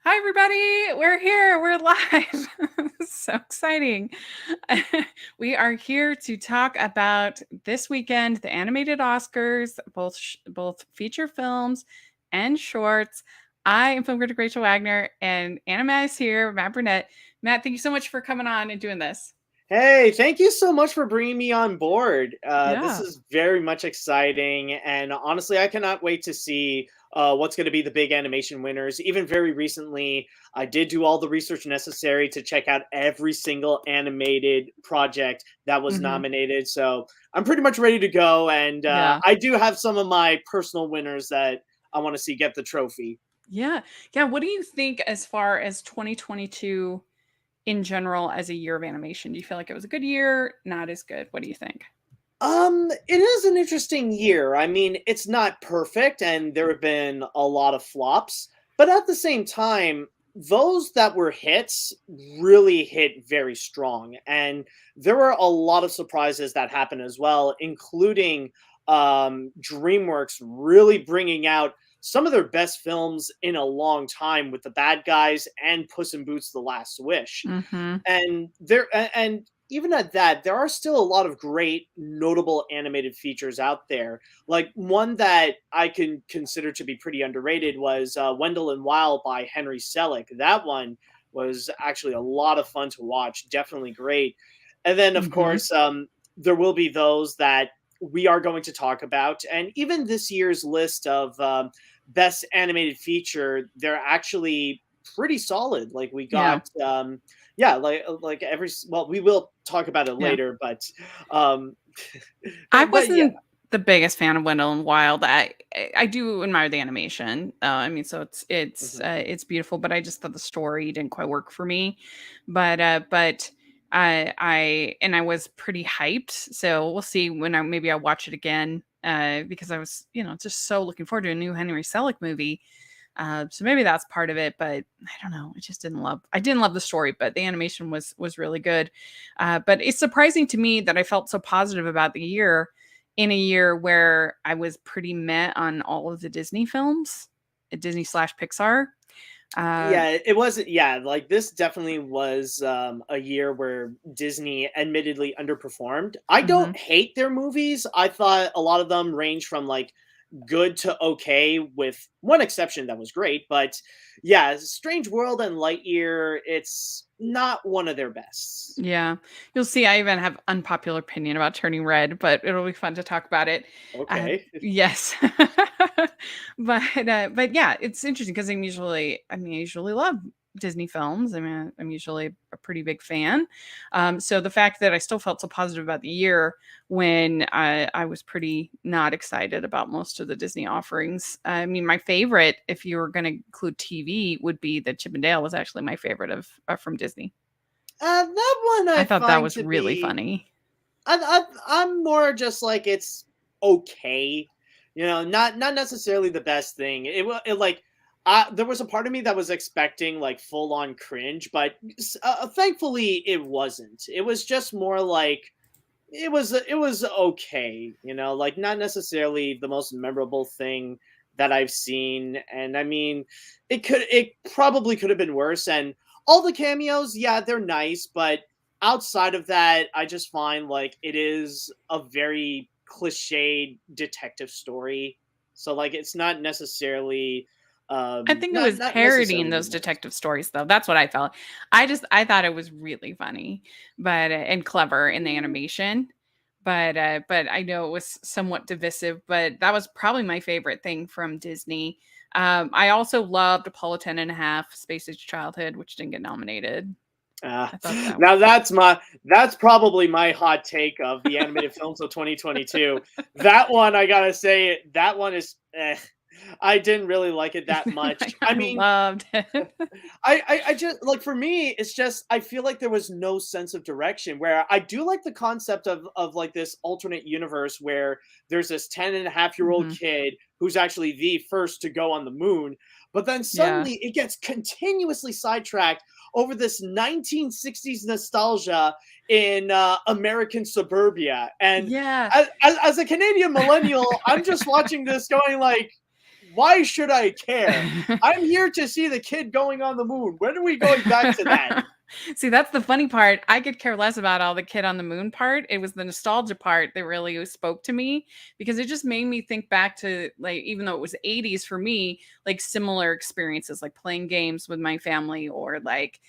Hi, everybody. We're here. We're live. So exciting. We are here to talk about this weekend, the animated Oscars, both feature films and shorts. I am film critic Rachel Wagner, and Animat is here, Matt Burnett. Matt, thank you so much for coming on and doing this. Hey, thank you so much for bringing me on board. This Yeah. is very much exciting, and honestly, I cannot wait to see what's going to be the big animation winners. Even very recently, I did do all the research necessary to check out every single animated project that was Hmm. nominated. So I'm pretty much ready to go, and Yeah. I do have some of my personal winners that I want to see get the trophy. Yeah. Yeah. What do you think as far as 2022 in general as a year of animation? Do you feel like it was a good year? Not as good? What do you think? It is an interesting year. I mean, it's not perfect and there have been a lot of flops, but at the same time, those that were hits really hit very strong. And there were a lot of surprises that happened as well, including DreamWorks really bringing out some of their best films in a long time with The Bad Guys and Puss in Boots: The Last Wish. Mhm. And even at that, there are still a lot of great notable animated features out there. Like one that I can consider to be pretty underrated was Wendell and Wild by Henry Selick. That one was actually a lot of fun to watch, definitely great. And then of Mhm. course there will be those that we are going to talk about, and even this year's list of best animated feature, they're actually pretty solid. Like we Yeah. got yeah, like well, we will talk about it Yeah. later, um I but yeah. wasn't the biggest fan of Wendell and Wild. I do admire the animation. I mean, so Mhm. it's beautiful, but I just thought the story didn't quite work for me. But I was pretty hyped. So we'll see when I watch it again. Because I was, just so looking forward to a new Henry Selick movie. So maybe that's part of it, but I don't know. I didn't love the story, but the animation was really good. But it's surprising to me that I felt so positive about the year in a year where I was pretty meh on all of the Disney films, Disney slash Pixar. Uh, Yeah, it was, yeah, like this definitely was a year where Disney admittedly underperformed. I mhm. don't hate their movies. I thought a lot of them range from like good to okay, with one exception that was great. But yeah, Strange World and Lightyear, it's not one of their best. Yeah, you'll see. I even have unpopular opinion about Turning Red, but it'll be fun to talk about it. Okay. Yes, but yeah, it's interesting because I usually love Disney films. I mean, I'm usually a pretty big fan. So the fact that I still felt so positive about the year when I was pretty not excited about most of the Disney offerings. I mean, my favorite, if you were going to include TV, would be that Chip and Dale was actually my favorite of from Disney. That one I I thought that find was to really be funny. I'm more just like it's okay, not necessarily the best thing. Like there was a part of me that was expecting like full on cringe, but thankfully it wasn't. It was just more like it was okay, like not necessarily the most memorable thing that I've seen. And I mean, it probably could have been worse. And all the cameos, yeah, they're nice, but outside of that, I just find like it is a very cliched detective story. So like it's not necessarily I think it not was not parodying necessarily the those best. detective stories, though. That's what I felt. I thought it was really funny, but and clever in the animation. But I know it was somewhat divisive. But that was probably my favorite thing from Disney. I also loved Apollo 10 and a half, Space Age Childhood, which didn't get nominated. Uh, I thought that Now that's probably my hot take of the animated films of 2022. That one, I gotta say, that one is. I didn't really like it that much. I I mean, loved it. I just like, for me, it's just I feel like there was no sense of direction. Where I do like the concept of like this alternate universe where there's this 10 and a half-year-old Mhm. kid who's actually the first to go on the moon, but then Yeah. suddenly it gets continuously sidetracked over this 1960s nostalgia in American suburbia. And Yeah. as a Canadian millennial, I'm just watching this going like, Why should I care? I'm here to see the kid going on the moon. When are we going back to that? See, that's the funny part. I could care less about all the kid on the moon part. It was the nostalgia part that really spoke to me because it just made me think back to, like, even though it was 80s for me, like similar experiences, like playing games with my family or like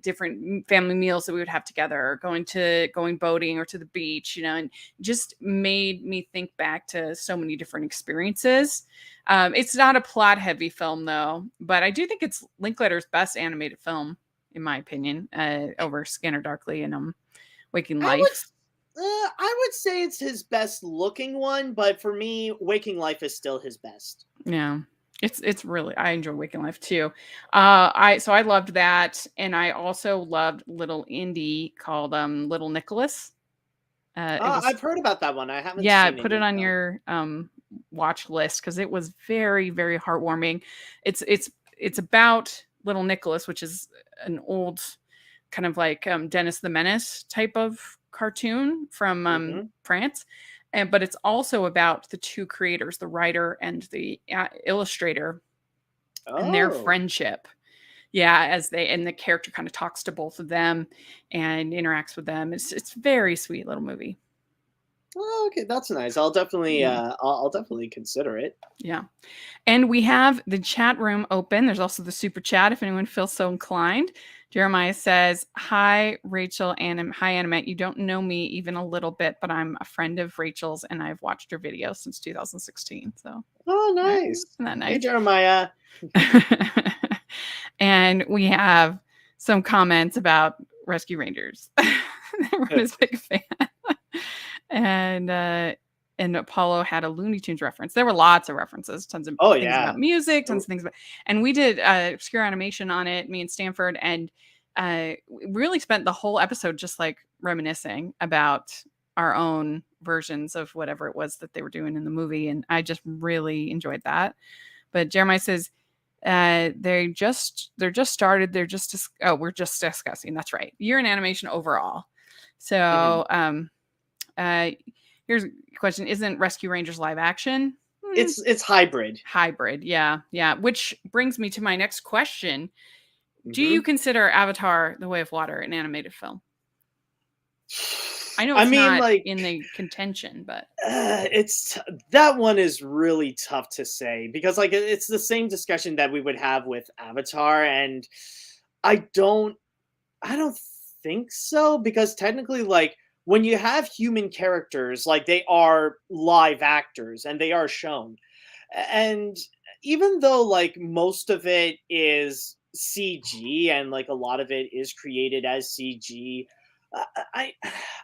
different family meals that we would have together or going boating or to the beach, and just made me think back to so many different experiences. It's not a plot heavy film though, but I do think it's Linklater's best animated film in my opinion, over Scanner Darkly and Waking I would Life. I would say it's his best looking one, but for me, Waking Life is still his best. Yeah. It's really I enjoy Waking Life too. I loved that, and I also loved little indie called Little Nicholas. It was I've heard about that one. I haven't Yeah, seen it put it yet on though. your watch list because it was very very heartwarming. It's about little Nicholas, which is an old kind of like Dennis the Menace type of cartoon from Hmm. France. But it's also about the two creators, the writer and the illustrator, and their Oh. friendship. Yeah, as they and the character kind of talks to both of them and interacts with them. It's very sweet little movie. Oh, okay, that's nice. I'll definitely Yeah, I'll definitely consider it. yeah. And we have the chat room open. There's also the super chat if anyone feels so inclined. Jeremiah says, "Hi, Rachel and hi, Animat. You don't know me even a little bit, but I'm a friend of Rachel's and I've watched her videos since 2016." So, Oh, right? nice. Isn't that Hey, nice? Jeremiah. And we have some comments about Rescue Rangers. Everyone is a big fan. and Apollo had a Looney Tunes reference. There were lots of references, tons of Oh things about yeah. music, tons of things about, and we did obscure animation on it, me and Stanford, and we really spent the whole episode just like reminiscing about our own versions of whatever it was that they were doing in the movie, and I just really enjoyed that. But Jeremiah says they're just started. We're just discussing. That's right. Year in animation overall. Mhm. So uh, here's a question: Isn't Rescue Rangers live action? Hmm, It's hybrid. hybrid. Yeah, yeah. Which brings me to my next question: Do you Hmm. consider Avatar: The Way of Water an animated film? I know I it's mean, not like, in the contention, but that one is really tough to say because it's the same discussion that we would have with Avatar, and I don't I don't think so because technically, like, when you have human characters, like, they are live actors and they are shown. And even though, like, most of it is CG and, like, a lot of it is created as CG, uh, I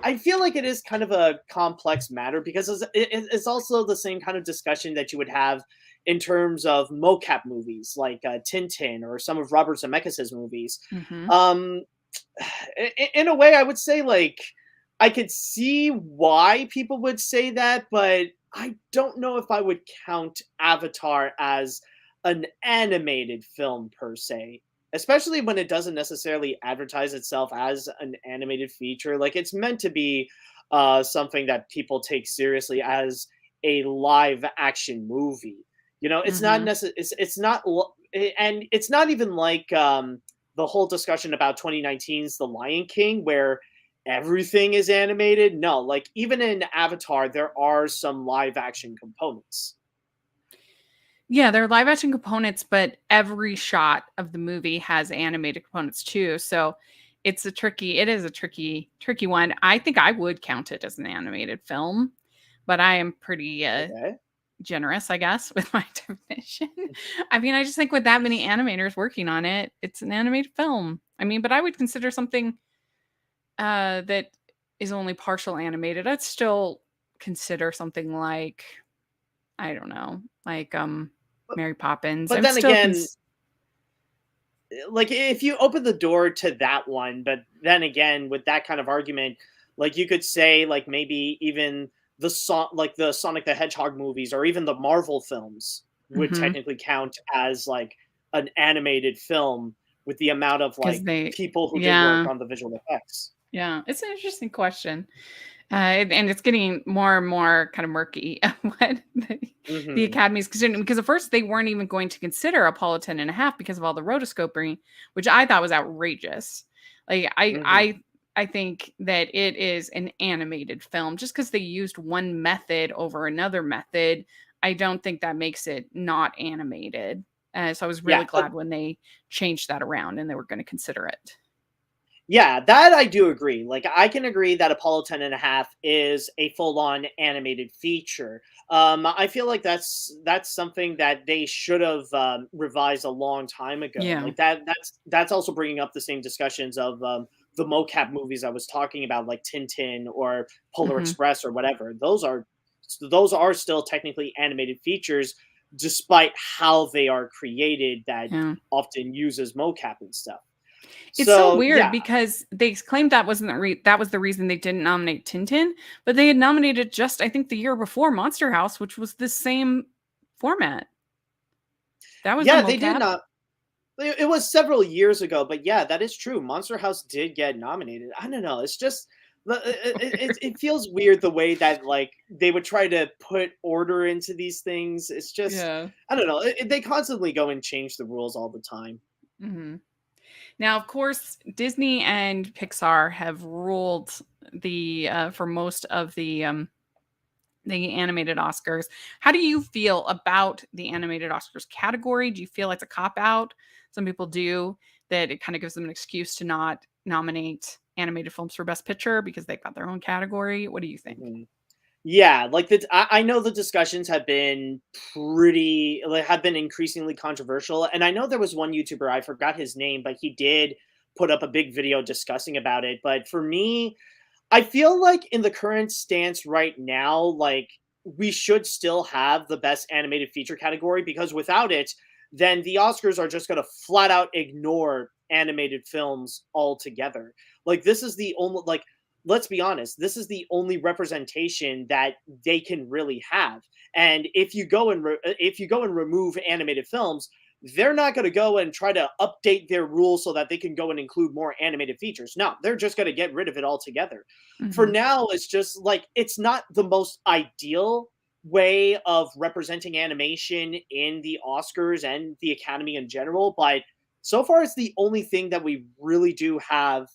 I feel like it is kind of a complex matter because it's also the same kind of discussion that you would have in terms of mocap movies like Tintin or some of Robert Zemeckis' movies. mm-hmm. Um, in a way, I would say, like, I could see why people would say that, but I don't know if I would count Avatar as an animated film per se, especially when it doesn't necessarily advertise itself as an animated feature. Like, it's meant to be something that people take seriously as a live action movie. It's not Mm-hmm. necessarily it's not and it's not even like the whole discussion about 2019's The Lion King, where everything is animated. No, like, even in Avatar, there are some live action components. Yeah, they're live action components, but every shot of the movie has animated components too. So it is a tricky one. I think I would count it as an animated film, but I am pretty Okay. generous, I guess, with my definition. I mean, I just think with that many animators working on it, it's an animated film. I mean, but I would consider something that is only partial animated. I'd still consider something like, I don't know, like But, Mary Poppins. I but would then still again, like, if you open the door to that one, but then again, with that kind of argument, like, you could say, like, maybe even the Sonic the Hedgehog movies or even the Marvel films would mhm, technically count as like an animated film with the amount of, 'cause like, they people who did work yeah, on the visual effects. yeah, it's an interesting question. And it's getting more and more kind of murky what the Hmm. Academy is considering. Because at first they weren't even going to consider Apollo 10 and a half because of all the rotoscoping, which I thought was outrageous. Like Hmm. I think that it is an animated film. Just because they used one method over another method, I don't think that makes it not animated. So I was Yeah, really glad when they changed that around and they were going to consider it. yeah, that I do agree. Like, I can agree that Apollo 10 and a half is a full-on animated feature. I feel like that's something that they should have revised a long time ago. Yeah. Like that's also bringing up the same discussions of the mocap movies I was talking about, like Tintin or Polar Hmm. Express or whatever. Those are still technically animated features, despite how they are created. That Yeah. often uses mocap and stuff. It's so So weird yeah. because they claimed that wasn't that was the reason they didn't nominate Tintin, but they had nominated just I think the year before Monster House, which was the same format. That was a Yeah, they did mocap. not. It was several years ago, but yeah, that is true. Monster House did get nominated. I don't know. It's just it feels weird the way that like they would try to put order into these things. It's just Yeah. I don't know. They constantly go and change the rules all the time. Hmm. Now, of course, Disney and Pixar have ruled the for most of the animated Oscars. How do you feel about the animated Oscars category? Do you feel it's a cop out? Some people do, that it kind of gives them an excuse to not nominate animated films for Best Picture because they've got their own category. What do you think? Mhm. Yeah, like I know the discussions have been pretty like have been increasingly controversial, and I know there was one YouTuber, I forgot his name, but he did put up a big video discussing about it. But for me, I feel like in the current stance right now, like we should still have the best animated feature category, because without it, then the Oscars are just going to flat out ignore animated films altogether. Like this is the only like let's be honest, this is the only representation that they can really have. And if you go and remove animated films, they're not going to go and try to update their rules so that they can go and include more animated features. No, they're just going to get rid of it altogether. For Hmm. now, it's just like it's not the most ideal way of representing animation in the Oscars and the Academy in general, but so far it's the only thing that we really do have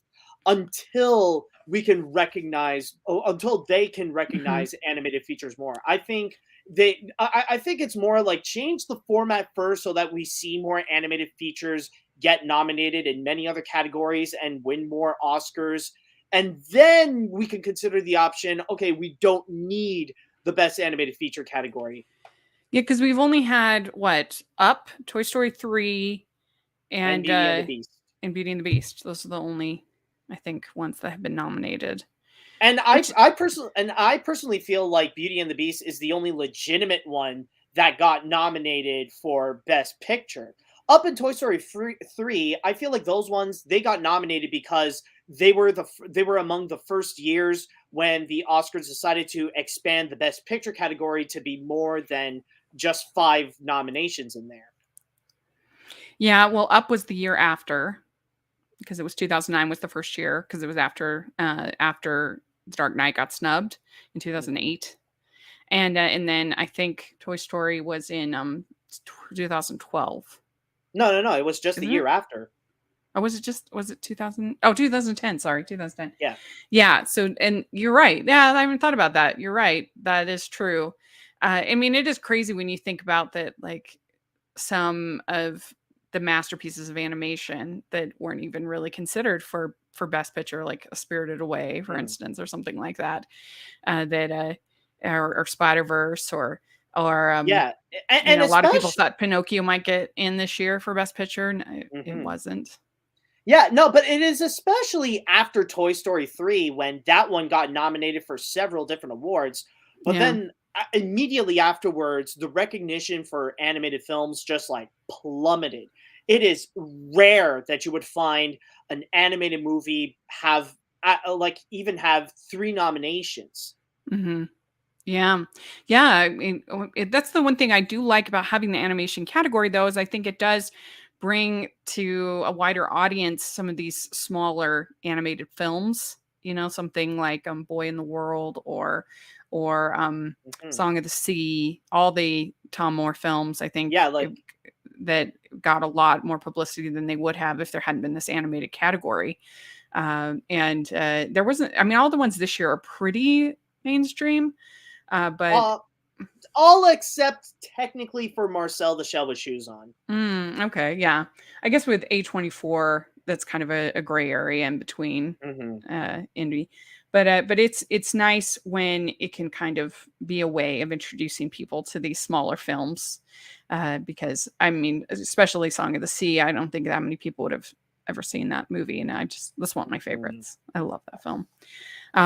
until we can recognize until they can Hmm. recognize animated features more. I think it's more like change the format first so that we see more animated features get nominated in many other categories and win more Oscars. And then we can consider the option, okay, we don't need the best animated feature category. Yeah, because we've only had what Up, Toy Story 3, And and Beauty and the Beast. Beauty and the Beast. Those are the only I think ones that have been nominated. And Which I personally feel like Beauty and the Beast is the only legitimate one that got nominated for Best Picture. Up in Toy Story 3, I feel like those ones they got nominated because they were among the first years when the Oscars decided to expand the Best Picture category to be more than just 5 nominations in there. yeah, well, Up was the year after because it was 2009 was the first year because it was after The Dark Knight got snubbed in Mhm. 2008, and then I think Toy Story was in 2012, No, no, no, it was just the isn't it? year after. Or was it 2000? Oh, 2010. Sorry, 2010. Yeah. Yeah. So, and you're right. Yeah, I haven't thought about that. You're right. That is true. I mean, it is crazy when you think about that. Like some of the masterpieces of animation that weren't even really considered for best picture, like a Spirited Away, for Mm. instance, or something like that. That or Spider Verse or Yeah, you and know, a lot of people especially thought Pinocchio might get in this year for best picture, and it mhm. wasn't. Yeah, no, but it is especially after Toy Story 3 when that one got nominated for several different awards. But Yeah. then immediately afterwards, the recognition for animated films just like plummeted. It is rare that you would find an animated movie have like even have 3 nominations. Hmm. Yeah. Yeah. I mean, that's the one thing I do like about having the animation category, though, is I think it does bring to a wider audience some of these smaller animated films. something like Boy in the World or Mhm. Song of the Sea, all the Tom Moore films, I think Yeah, like that got a lot more publicity than they would have if there hadn't been this animated category. And there wasn't, I mean, all the ones this year are pretty mainstream, but uh, all except technically for Marcel the Shell with Shoes on. okay, yeah. I guess with A24, that's kind of a gray area in between Hmm. indie. But it's nice when it can kind of be a way of introducing people to these smaller films, because I mean, especially Song of the Sea, I don't think that many people would have ever seen that movie, and that's one of my Hmm. favorites. I love that film.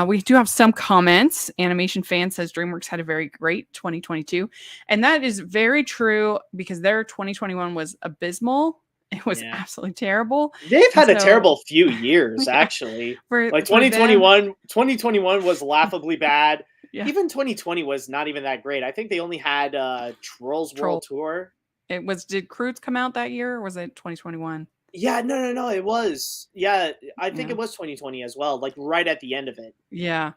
We do have some comments. Animation Fan says DreamWorks had a very great 2022. And that is very true because their 2021 was abysmal. It was Yeah. absolutely terrible. They've And had a so, terrible few years, yeah, actually. for Like for them, 2021 was laughably bad. yeah, Even 2020 was not even that great. I think they only had Trolls troll. World Tour. Did Croods come out that year or was it 2021? Yeah, no, no, no, it was. Yeah, I think Yeah. it was 2020 as well, like right at the end of it. Yeah.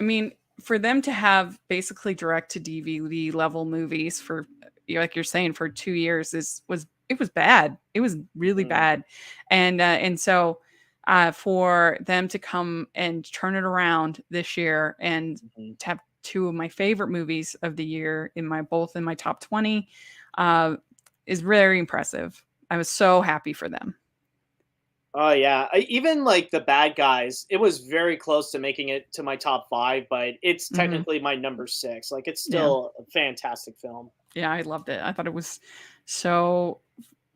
I mean, for them to have basically direct to DVD level movies for, like you're saying, for 2 years was bad. It was really Mm, bad, and so for them to come and turn it around this year and mhm. to have two of my favorite movies of the year both in my top 20, uh, is very impressive. I was so happy for them. Oh yeah, even like the bad guys, it was very close to making it to my top 5, but it's Hmm. technically my number 6. Like it's Yeah, still a fantastic film. yeah, I loved it. I thought it was so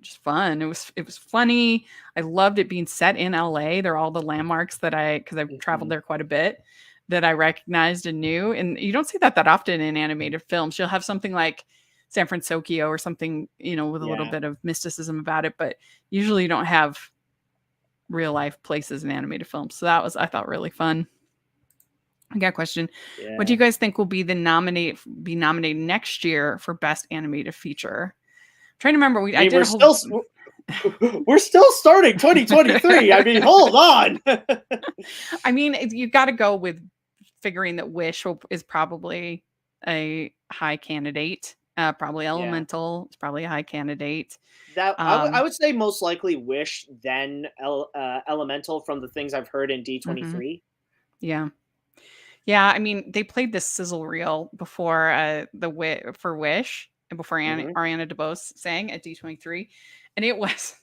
just fun. It was funny. I loved it being set in LA. They're all the landmarks that because I've traveled Mhm. there quite a bit, that I recognized and knew. And you don't see that often in animated films. You'll have something like San Francisco or something, with a little Yeah, bit of mysticism about it, but usually you don't have real life places in animated films. So that was, I thought, really fun. I got a question. What do yeah. you guys think will be nominated next year for best animated feature? I'm trying to remember. I I mean, did a whole we're still starting 2023. I mean, hold on. I mean, you got to go with figuring that is probably a high candidate. Probably Yeah. Elemental is probably a high candidate. That I Um, would say most likely Wish, then Elemental from the things I've heard in mhm, D23. yeah, yeah. I mean, they played this sizzle reel before for Wish and before Hmm. Ariana DeBose sang at D23, and it was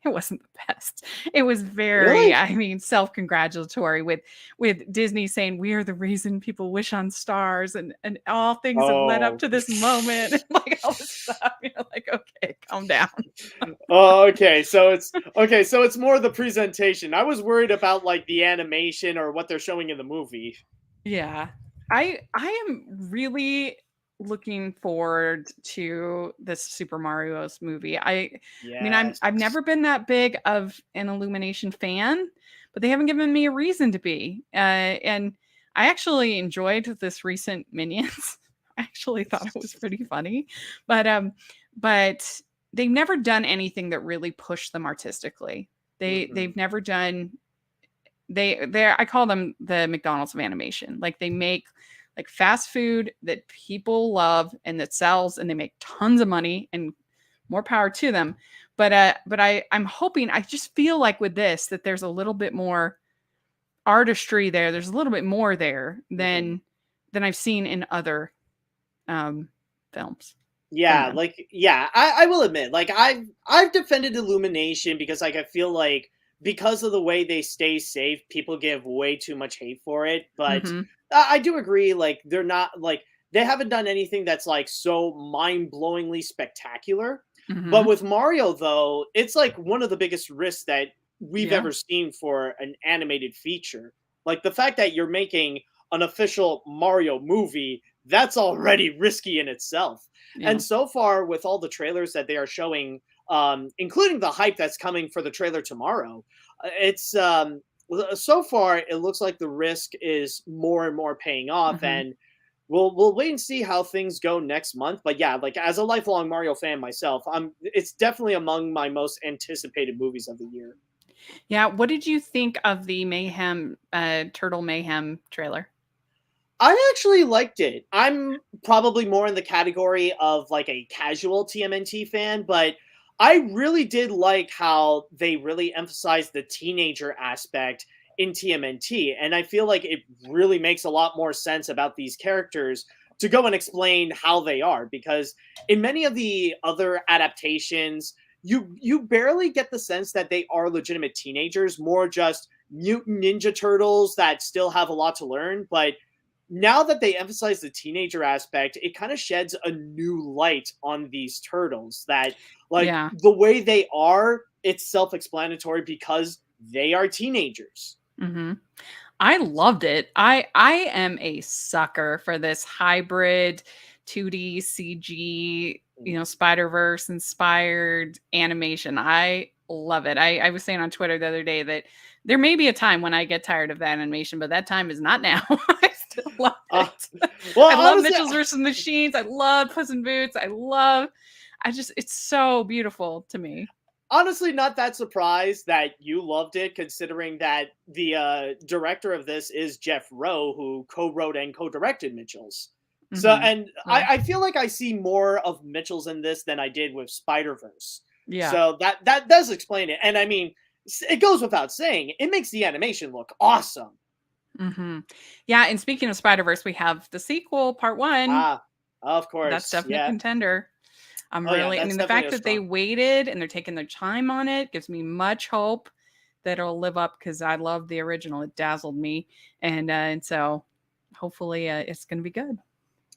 it wasn't the best. It was very, Really? I mean, self-congratulatory with Disney saying we are the reason people wish on stars and all things have led up Oh. to this moment. And like all this stuff. Like, okay, calm down. Oh, okay. So it's more the presentation. I was worried about like the animation or what they're showing in the movie. Yeah. I am really looking forward to this Super Mario's movie. I mean, I've Yes. never been that big of an Illumination fan, but they haven't given me a reason to be. And I actually enjoyed this recent Minions. I actually thought it was pretty funny, but but they've never done anything that really pushed them artistically. Hmm. They've never done they're I call them the McDonald's of animation. Like they make like fast food that people love and that sells and they make tons of money and more power to them. But I'm hoping, I just feel like with this that there's a little bit more artistry there. There's a little bit more there Hmm. than I've seen in other um films from Yeah, them. like yeah, I will admit, like I've defended Illumination because like I feel like because of the way they stay safe, people give way too much hate for it. But Mhm. I do agree, like they're not like they haven't done anything that's like so mind blowingly spectacular. But Mhm. with Mario though, it's like one of the biggest risks that we've Yeah. ever seen for an animated feature. Like the fact that you're making an official Mario movie, that's already risky in itself. Yeah. And so far, with all the trailers that they are showing, including the hype that's coming for the trailer tomorrow, it's so far it looks like the risk is more and more paying off, Mhm. and we'll wait and see how things go next month. But yeah, like as a lifelong Mario fan myself, it's definitely among my most anticipated movies of the year. Yeah, what did you think of the Mayhem Turtle Mayhem trailer? I actually liked it. I'm probably more in the category of like a casual TMNT fan, but I really did like how they really emphasized the teenager aspect in TMNT. And I feel like it really makes a lot more sense about these characters to go and explain how they are, because in many of the other adaptations, you barely get the sense that they are legitimate teenagers, more just mutant ninja turtles that still have a lot to learn. But now that they emphasize the teenager aspect, it kind of sheds a new light on these turtles that, like, Yeah. the way they are, it's self-explanatory because they are teenagers. Mhm. I loved it. I am a sucker for this hybrid 2D CG, Spider-Verse inspired animation. I love it. I was saying on Twitter the other day that there may be a time when I get tired of that animation, but that time is not now. I still love Uh, it. well, I love honestly, Mitchell's versus Machines. I love Puss in Boots. I just it's so beautiful to me. honestly not that surprised that you loved it, considering that the director of this is Jeff Rowe, who co-wrote and co-directed Mitchell's. So, Mhm. and I, Well, I feel like I see more of Mitchell's in this than I did with Spider-Verse. yeah. So that does explain it. And I mean, it goes without saying, it makes the animation look awesome. Mhm. Yeah, and speaking of Spider-Verse, we have the sequel, part 1. Ah, of That's course. definitely a Yeah. contender. Oh yeah, I that's mean, the definitely fact a that they strong. waited and they're taking their time on it gives me much hope that it'll live up because I love the original. It dazzled me. And so hopefully it's going to be good.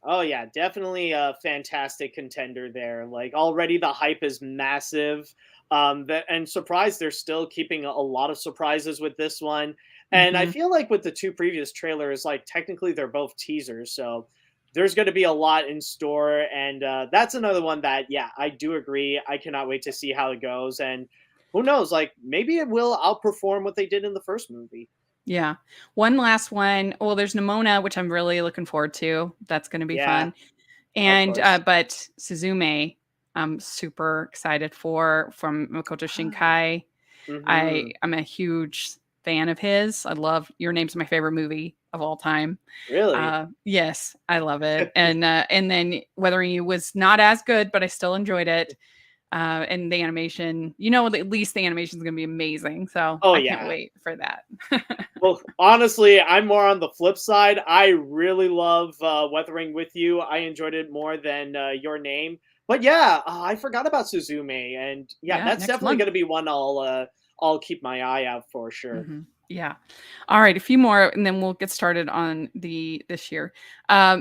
Oh yeah, definitely a fantastic contender there. Like already the hype is massive. And surprised they're still keeping a lot of surprises with this one. And I Hmm. feel like with the two previous trailers, like technically they're both teasers, so there's going to be a lot in store. And that's another one that, yeah, I do agree. I cannot wait to see how it goes. And who knows, like maybe it will outperform what they did in the first movie. Yeah. One last one. Well, there's Nimona, which I'm really looking forward to. That's going to be Yeah, fun. of And course. but Suzume, I'm super excited for from Makoto Shinkai. Mm-hmm. I'm a huge fan of his. I love Your Name's my favorite movie of all time. Really? Yes, I love it. And then Weathering You was not as good, but I still enjoyed it. And the animation, at least the animation is going to be amazing. So Oh I can't yeah. wait for that. Well, honestly, I'm more on the flip side. I really love Weathering with You. I enjoyed it more than Your Name. But yeah, I forgot about Suzume, and yeah, Yeah, that's next definitely month. going to be one I'll keep my eye out for sure. Yeah. All right, a few more, and then we'll get started on the this year.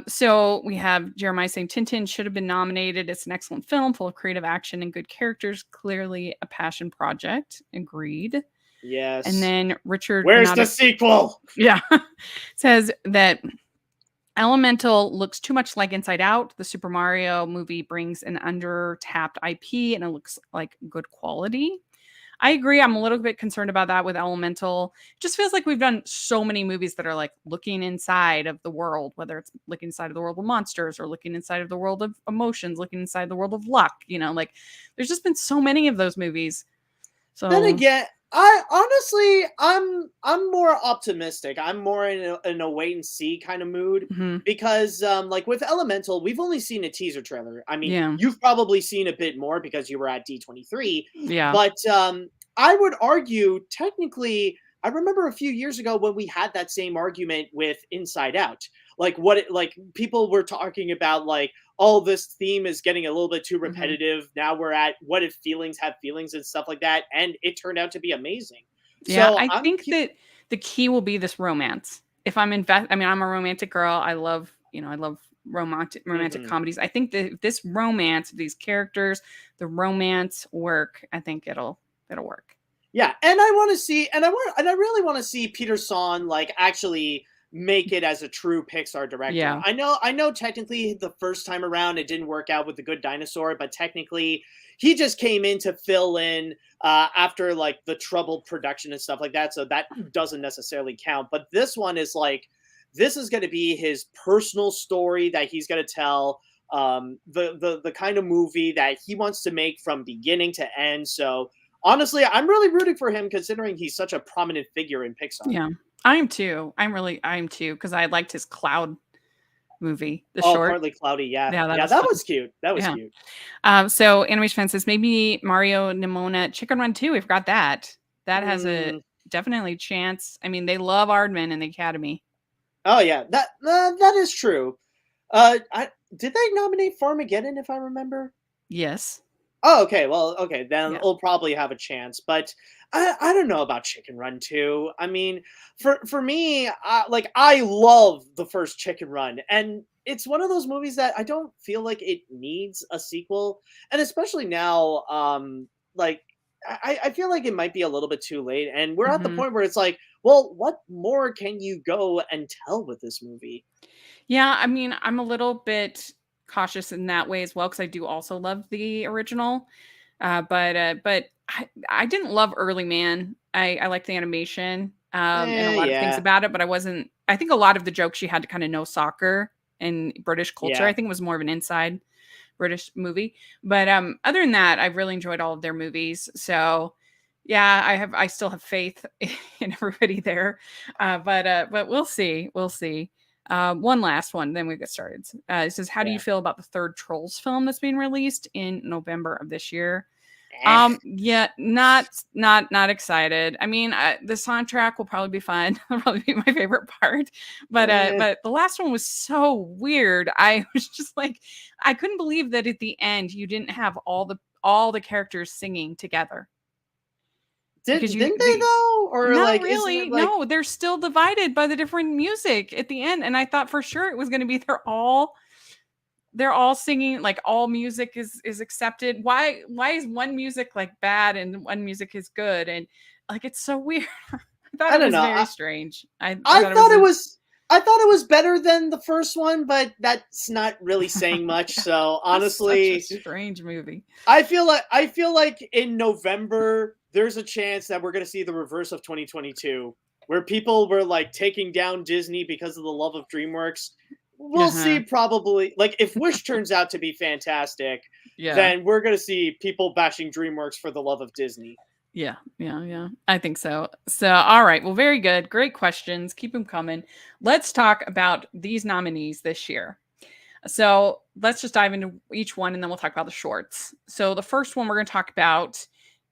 So we have Jeremiah saying Tintin should have been nominated. It's an excellent film, full of creative action and good characters. Clearly a passion project. Agreed. And Yes. then Richard Where's the Nada, sequel? yeah, says that Elemental looks too much like Inside Out. The Super Mario movie brings an under tapped IP, and it looks like good quality. I agree. I'm a little bit concerned about that with Elemental. It just feels like we've done so many movies that are like looking inside of the world, whether it's looking inside of the world of monsters or looking inside of the world of emotions, looking inside the world of luck. Like there's just been so many of those movies. Then So, again, I honestly, I'm more optimistic. I'm more in a wait and see kind of mood, mhm, because like with Elemental, we've only seen a teaser trailer. I mean, yeah, you've probably seen a bit more because you were at D23, yeah, but I would argue technically I remember a few years ago when we had that same argument with Inside Out. Like people were talking about like, oh, this theme is getting a little bit too mhm. repetitive. Now we're at what if feelings have feelings and stuff like that. And it turned out to be amazing. Yeah, So I think that the key will be this romance. If I'm I mean, I'm a romantic girl. I love romantic Mhm. comedies. I think that this romance, these characters, the romance work, I think it'll work. Yeah, and I want to see, and I really want to see Peter Son like actually make it as a true Pixar director. Yeah. I know technically the first time around it didn't work out with the Good Dinosaur, but technically he just came in to fill in after like the troubled production and stuff like that, so that doesn't necessarily count. But this one is like, this is going to be his personal story that he's going to tell, the kind of movie that he wants to make from beginning to end. So honestly, I'm really rooting for him considering he's such a prominent figure in Pixar. Yeah, I am too. I am too because I liked his Cloud movie, the Oh, short. Partly Cloudy, yeah. Yeah, that Yeah, was that fun. was cute. That was Yeah. cute. So Animation Fan says maybe Mario Nimona Chicken Run 2. We forgot that. That has a Mm, definitely chance. I mean, they love Aardman in the Academy. oh yeah, that is true. Did they nominate Farmageddon if I remember? Yes. Oh, okay. Well, okay, then Yeah. it'll probably have a chance. But I don't know about Chicken Run 2. I mean, for me, like I love the first Chicken Run, and it's one of those movies that I don't feel like it needs a sequel, and especially now, like. I feel like it might be a little bit too late, and we're at the Hmm. point where it's like, well, what more can you go and tell with this movie? Yeah. I mean, I'm a little bit cautious in that way as well because I do also love the original. But I didn't love Early Man. I liked the animation and a lot of things Yeah, about it, but I wasn't. I think a lot of the jokes you had to kind of know soccer and British culture. I yeah. think it was more of an inside British movie. But other than that, I've really enjoyed all of their movies. So yeah, I still have faith in everybody there. But we'll see. We'll see. One last one, then we get started. It says, "How do you Yeah. feel about the third Trolls film that's being released in November of this year?" Eh. Yeah, not excited. I mean, the soundtrack will probably be fun. It'll probably be my favorite part. Eh. But the last one was so weird. I was just like, I couldn't believe that at the end you didn't have all the characters singing together because Didn't they though? Or not like, isn't it really. like No, they're still divided by the different music at the end, and I thought for sure it was going to be they're all singing like all music is accepted. Why is one music like bad and one music is good? And like it's so weird. I thought I it don't was know. very strange. I I thought it was thought it a was I thought it was better than the first one, but that's not really saying much. So just such a honestly, strange movie. I feel like in November there's a chance that we're gonna see the reverse of 2022, where people were like taking down Disney because of the love of DreamWorks. We'll see Uh-huh. probably like if Wish turns out to be fantastic, Yeah. then we're gonna see people bashing DreamWorks for the love of Disney. Yeah. I think so. So, all right. Well, very good. Great questions. Keep them coming. Let's talk about these nominees this year. So, let's just dive into each one and then we'll talk about the shorts. So, the first one we're going to talk about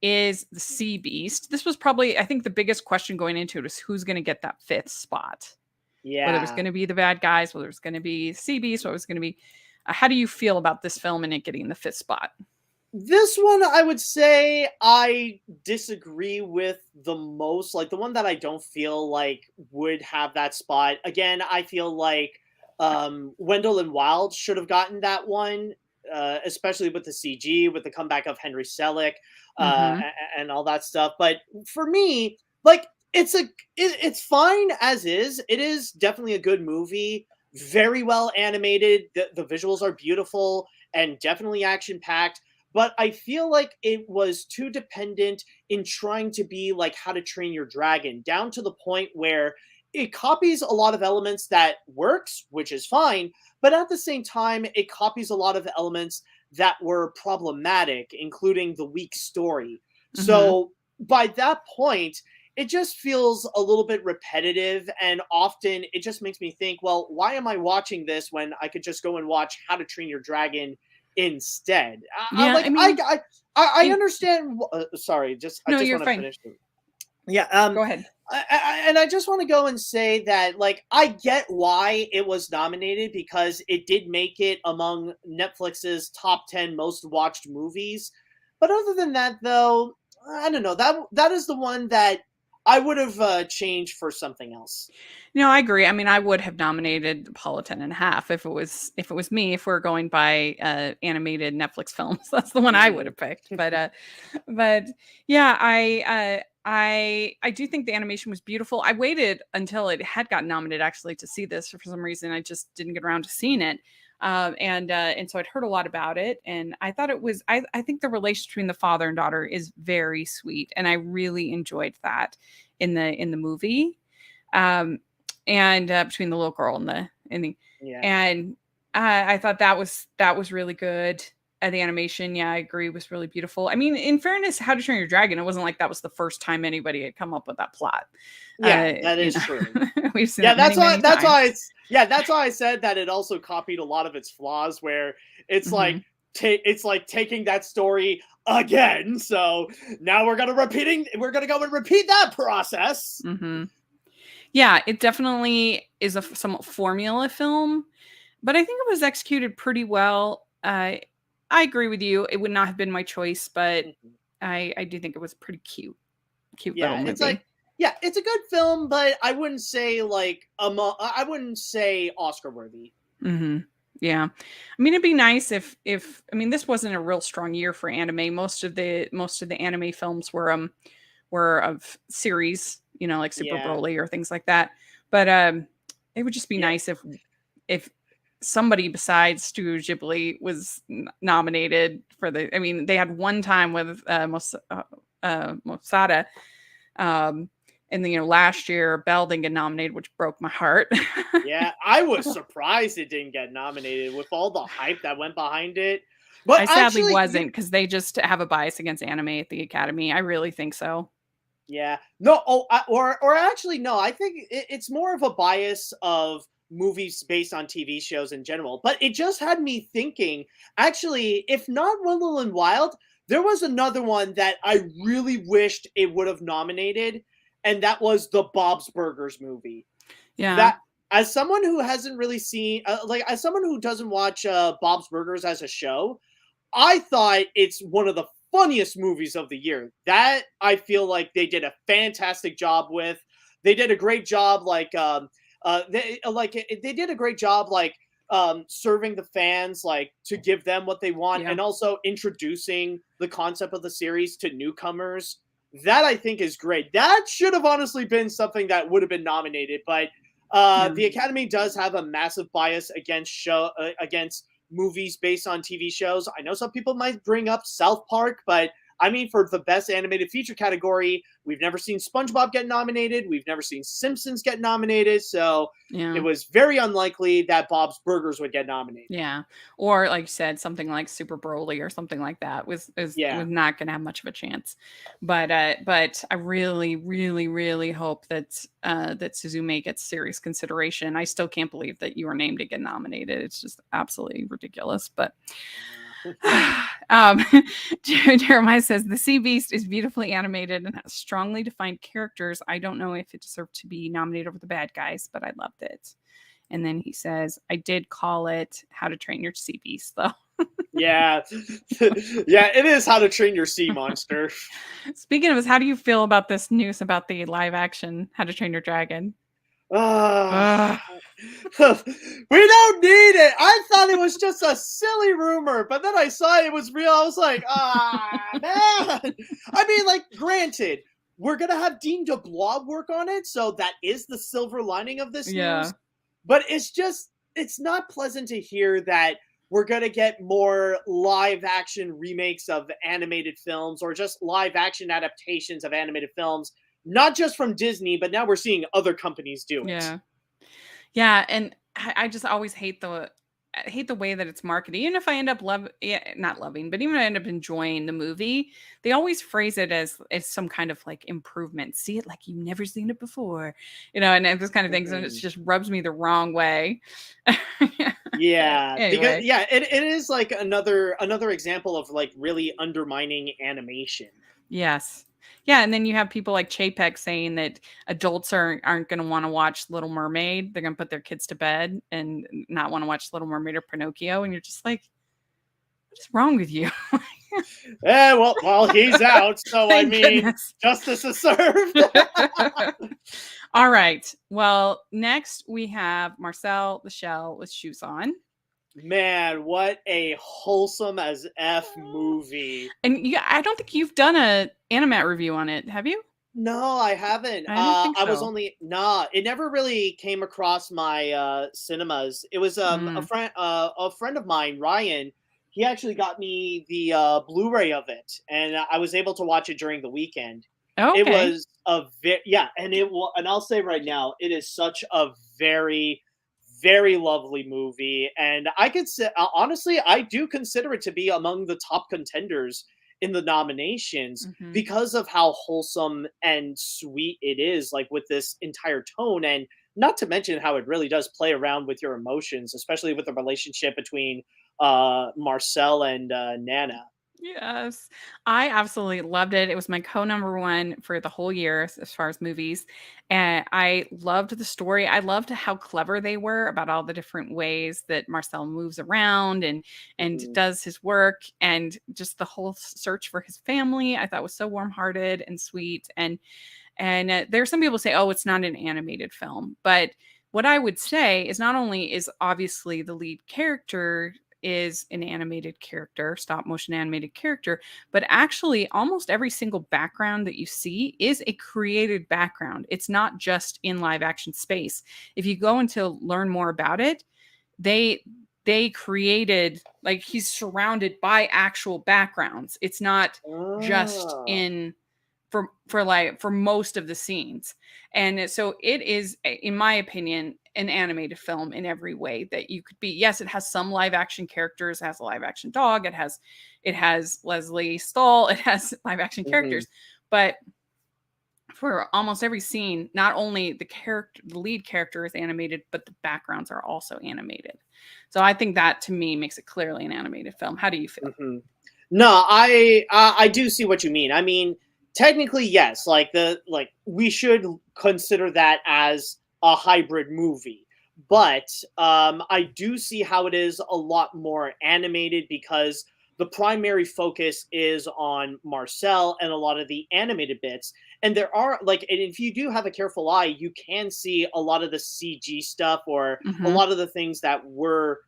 is the Sea Beast. This was probably, I think, the biggest question going into it was who's going to get that fifth spot, whether it was Yeah. going to be the bad guys, whether it was going to be Sea Beast, what was going to be. How do you feel about this film and it getting the fifth spot? This one, I would say I disagree with the most. Like the one that I don't feel like would have that spot. Again, I feel like Wendell and Wild should have gotten that one, especially with the CG, with the comeback of Henry Selick, Mm-hmm. and all that stuff. But for me, like it's fine as is. It is definitely a good movie, very well animated. The visuals are beautiful and definitely action packed, but I feel like it was too dependent in trying to be like How to Train Your Dragon, down to the point where it copies a lot of elements that works, which is fine, but at the same time, it copies a lot of elements that were problematic, including the weak story. Mm-hmm. So by that point, it just feels a little bit repetitive, and often it just makes me think, well, why am I watching this when I could just go and watch How to Train Your Dragon instead? I Yeah, I like mean, I in understand. Sorry, I no, just you're want to fine. finish. Yeah. Go ahead. And I just want to go and say that, like, I get why it was nominated because it did make it among Netflix's top 10 most watched movies. But other than that, though, I don't know. That is the one that I would have changed for something else. No, I agree. I mean, I would have nominated Apollo 10 and a half if it was me, if we're going by animated Netflix films. That's the one I would Mm, have picked. But yeah, I do think the animation was beautiful. I waited until it had gotten nominated actually to see this. For some reason I just didn't get around to seeing it. And so I'd heard a lot about it, and I thought it was. I think the relation between the father and daughter is very sweet, and I really enjoyed that in the movie. Um, and between the little girl and the yeah. and I thought that was really good. The animation, yeah, I agree, was really beautiful. I mean, in fairness, How to Train Your Dragon, it wasn't like that was the first time anybody had come up with that plot. Yeah, that You is know, true. we've seen Yeah, that many, many that's why times. it's yeah, that's why I said that it also copied a lot of its flaws where it's like Hmm. it's like taking that story again. So now we're gonna go and repeat that process. Hmm. Yeah, it definitely is a somewhat formula film, but I think it was executed pretty well. I agree with you. It would not have been my choice, but Mhm. I do think it was a pretty cute little Yeah, it's like movie. yeah, it's a good film, but I wouldn't say like I wouldn't say Oscar worthy. Hmm. Yeah, I mean, it'd be nice if I mean, this wasn't a real strong year for anime. Most of the anime films were of series, like Super Yeah, Broly or things like that. But it would just be yeah, nice if somebody besides Studio Ghibli was nominated for the. I mean, they had one time with Mosada, um, and then last year Belle didn't get nominated, which broke my heart. yeah. I was surprised it didn't get nominated with all the hype that went behind it. But I sadly actually, wasn't because they just have a bias against anime at the Academy. I really think so. yeah. No, or actually no, I think it's more of a bias of movies based on TV shows in general. But it just had me thinking, actually, if not Willow and Wild, there was another one that I really wished it would have nominated, and that was the Bob's Burgers movie. Yeah, That as someone who hasn't really seen like as someone who doesn't watch Bob's Burgers as a show, I thought it's one of the funniest movies of the year. That I feel like they did a fantastic job with. They did a great job, they did a great job, serving the fans, like to give them what they want, yeah, and also introducing the concept of the series to newcomers. That I think is great. That should have honestly been something that would have been nominated, but yeah. the Academy does have a massive bias against movies based on TV shows. I know some people might bring up South Park, but I mean, for the best animated feature category, we've never seen SpongeBob get nominated. We've never seen Simpsons get nominated. So it Yeah. was very unlikely that Bob's Burgers would get nominated. Yeah. Or like you said, something like Super Broly or something like that was Yeah. not gonna have much of a chance. But I really, really, really hope that Suzume gets serious consideration. I still can't believe that you were named to get nominated. It's just absolutely ridiculous. But um, Jeremiah says the Sea Beast is beautifully animated and has strongly defined characters. I don't know if it deserved to be nominated over the bad guys, but I loved it. And then he says, I did call it How to Train Your Sea Beast, though. Yeah. Yeah, it is How to Train Your Sea Monster. Speaking of this, how do you feel about this news about the live action How to Train Your Dragon? Ah, Ugh. we don't need it. I thought it was just a silly rumor, but then I saw it was real. I was like, man. I mean, like, granted, we're gonna have Dean DeBlois work on it, so that is the silver lining of this Yeah. news. But it's not pleasant to hear that we're gonna get more live action remakes of animated films or just live action adaptations of animated films, not just from Disney, but now we're seeing other companies do it. Yeah. Yeah, and I just always hate the way that it's marketed. Even if I end up not loving, but even if I end up enjoying the movie, they always phrase it as some kind of like improvement. See it like you've never seen it before, and this kind of things, and it Mhm. just rubs me the wrong way. But Yeah, because anyway, yeah, it is like another example of like really undermining animation. yes. Yeah, and then you have people like Chapek saying that adults aren't going to want to watch Little Mermaid. They're going to put their kids to bed and not want to watch Little Mermaid or Pinocchio, and you're just like, what is wrong with you? Well, he's out, so I Thank mean, goodness. justice is served. All right. Well, next we have Marcel the Shell with shoes on. Man, what a wholesome as F movie. And I don't think you've done a Animat review on it, have you? No, I haven't. I didn't think I was so. only nah. It never really came across my cinemas. It was Mm. a friend of mine, Ryan. He actually got me the Blu-ray of it, and I was able to watch it during the weekend. It Okay. was a yeah, and I'll say right now, it is such a very, very lovely movie, and I could say honestly, I do consider it to be among the top contenders in the nominations Mhm. because of how wholesome and sweet it is, like with this entire tone, and not to mention how it really does play around with your emotions, especially with the relationship between Marcel and Nana. Yes. I absolutely loved it. It was my co-number 1 for the whole year as far as movies, and I loved the story. I loved how clever they were about all the different ways that Marcel moves around and Hmm. does his work, and just the whole search for his family, I thought was so warm-hearted and sweet, and there are some people say, "Oh, it's not an animated film," but what I would say is not only is obviously the lead character is an animated character, stop motion animated character, but actually almost every single background that you see is a created background. It's not just in live action space. If you go in to learn more about it, they they created, like, he's surrounded by actual backgrounds. It's not just Ah. in for most of the scenes. And so it is, in my opinion, an animated film in every way that you could be. Yes, it has some live action characters, it has a live action dog, it has Leslie Stahl, it has live action Hmm. characters, but for almost every scene, not only the lead character is animated, but the backgrounds are also animated. So I think that to me makes it clearly an animated film. How do you feel? Hmm. No, I do see what you mean. I mean, technically, yes. We should consider that as a hybrid movie, but I do see how it is a lot more animated because the primary focus is on Marcel and a lot of the animated bits. And there are and if you do have a careful eye, you can see a lot of the CG stuff or a Mhm. lot of the things that were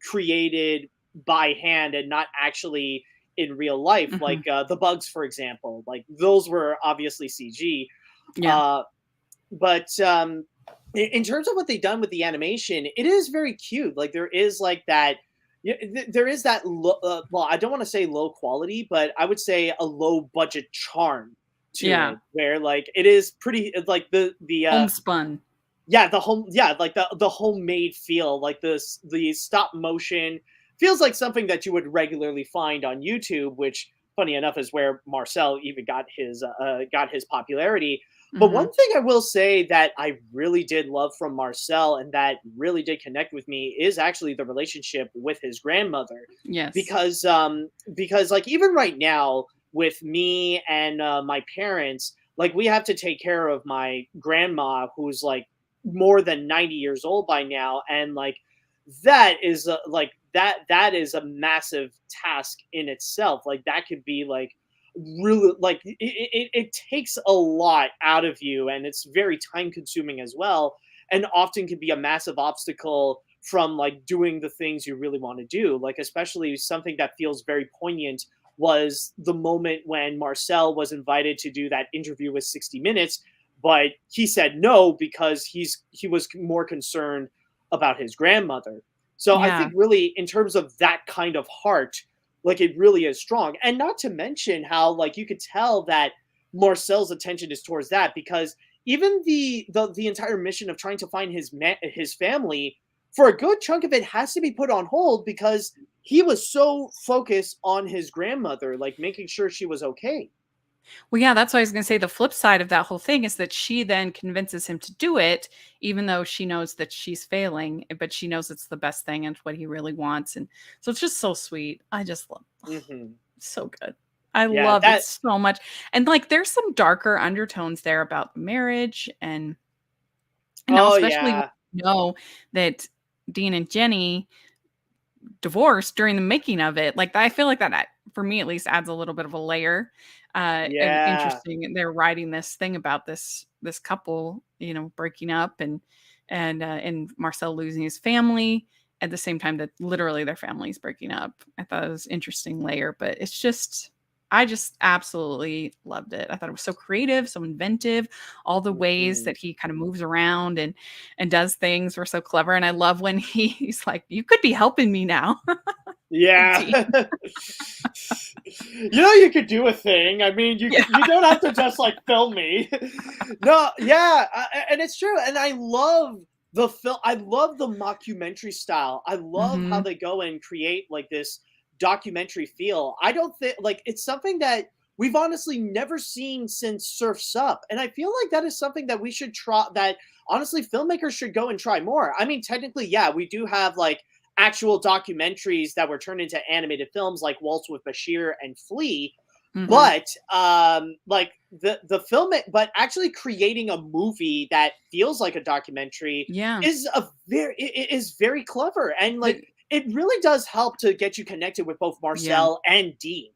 created by hand and not actually in real life, like Mhm. the bugs, for example. Like those were obviously CG. Yeah. Uh, but in terms of what they've done with the animation, it is very cute. Like there is like that. There is that. Well, I don't want to say low quality, but I would say a low budget charm to Yeah. it, where like it is pretty like the Homespun. yeah, like the homemade feel, like the stop motion feels like something that you would regularly find on YouTube, which funny enough is where Marcel even got his popularity. But Mhm. one thing I will say that I really did love from Marcel and that really did connect with me is actually the relationship with his grandmother, Yes. because like even right now with me and my parents, like we have to take care of my grandma who's like more than 90 years old by now, and like that is a massive task in itself. Like that could be like really like it takes a lot out of you, and it's very time consuming as well, and often can be a massive obstacle from like doing the things you really want to do. Like especially something that feels very poignant was the moment when Marcel was invited to do that interview with 60 Minutes, but he said no because he was more concerned about his grandmother. So I Yeah. think really in terms of that kind of heart, like it really is strong. And not to mention how like you could tell that Marcel's attention is towards that because even the entire mission of trying to find his family for a good chunk of it has to be put on hold because he was so focused on his grandmother, like making sure she was okay. Well, yeah, that's what I was gonna say. The flip side of that whole thing is that she then convinces him to do it, even though she knows that she's failing, but she knows it's the best thing and what he really wants. And so it's just so sweet. I just love Hmm. so good. I Yeah, loved it that. so much. And like there's some darker undertones there about marriage and Oh especially when yeah, you know that Dean and Jenny divorced during the making of it. Like, I feel like that, for me at least, adds a little bit of a layer, of yeah. interesting. They're writing this thing about this couple, breaking up and Marcel losing his family at the same time that literally their family's breaking up. I thought it was interesting layer, but I just absolutely loved it. I thought it was so creative, so inventive. All the ways Hmm. that he kind of moves around and does things were so clever. And I love when he's like, "You could be helping me now." Yeah. Dean. You could do a thing. I mean, Yeah. you don't have to just like film me. No, yeah, and it's true. And I love the film, I love the mockumentary style. I love how Mhm. they go and create like this documentary feel. I don't think like it's something that we've honestly never seen since Surf's Up. And I feel like that is something that we should try, that honestly filmmakers should go and try more. I mean, technically, yeah, we do have like actual documentaries that were turned into animated films like Waltz with Bashir and Flea, Mhm. but like the film, but actually creating a movie that feels like a documentary Yeah. is a very, it is very clever, and like The it really does help to get you connected with both yeah. Marcel and Dean.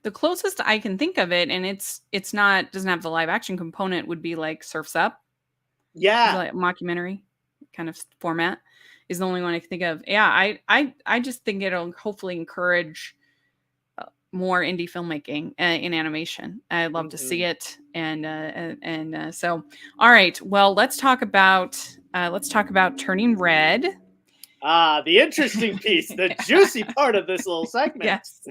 The closest I can think of it, and it's not doesn't have the live action component, would be like Surf's Up. Is Yeah. like a mockumentary kind of format is the only one I can think of. Yeah, I just think it'll hopefully encourage more indie filmmaking in animation. I'd love to see Hmm. it, and so all right. Well, let's talk about Turning Red. Ah, the interesting piece, the juicy part of this little segment. Yes.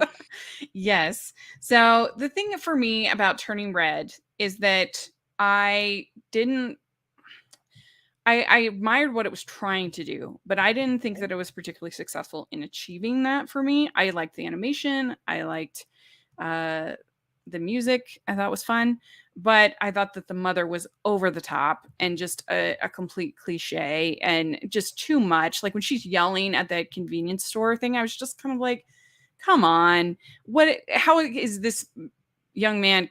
Yes. So the thing for me about Turning Red is that I didn't I admired what it was trying to do, but I didn't think that it was particularly successful in achieving that for me. I liked the animation. I liked uh, the music. I thought was fun, but I thought that the mother was over the top and just a complete cliche and just too much. Like when she's yelling at that convenience store thing, I was just kind of like, come on, what? How is this young man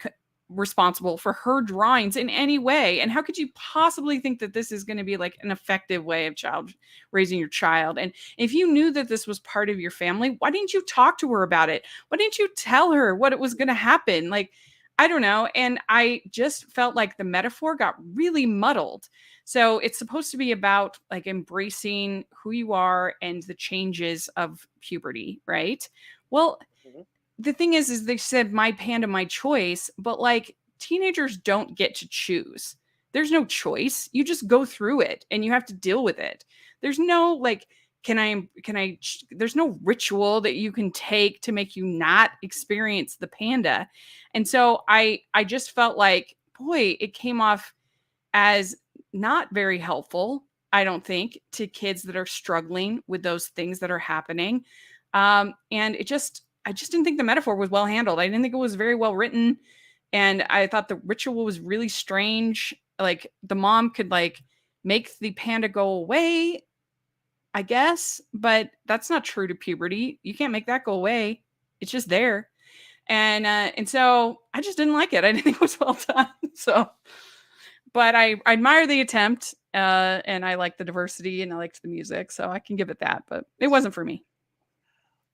responsible for her drawings in any way? And how could you possibly think that this is going to be like an effective way of child raising your child? And if you knew that this was part of your family, why didn't you talk to her about it? Why didn't you tell her what it was going to happen? Like, I don't know. And I just felt like the metaphor got really muddled. So it's supposed to be about like embracing who you are and the changes of puberty, right? Well, Mhm. the thing is they said my panda, my choice, but like teenagers don't get to choose. There's no choice. You just go through it and you have to deal with it. There's no like, there's no ritual that you can take to make you not experience the panda. And so I just felt like, boy, it came off as not very helpful, I don't think, to kids that are struggling with those things that are happening. And I just didn't think the metaphor was well handled. I didn't think it was very well written. And I thought the ritual was really strange. Like the mom could like make the panda go away, I guess, but that's not true to puberty. You can't make that go away. It's just there. And so I just didn't like it. I didn't think it was well done. So but I admire the attempt, and I like the diversity and I liked the music, so I can give it that. But it wasn't for me.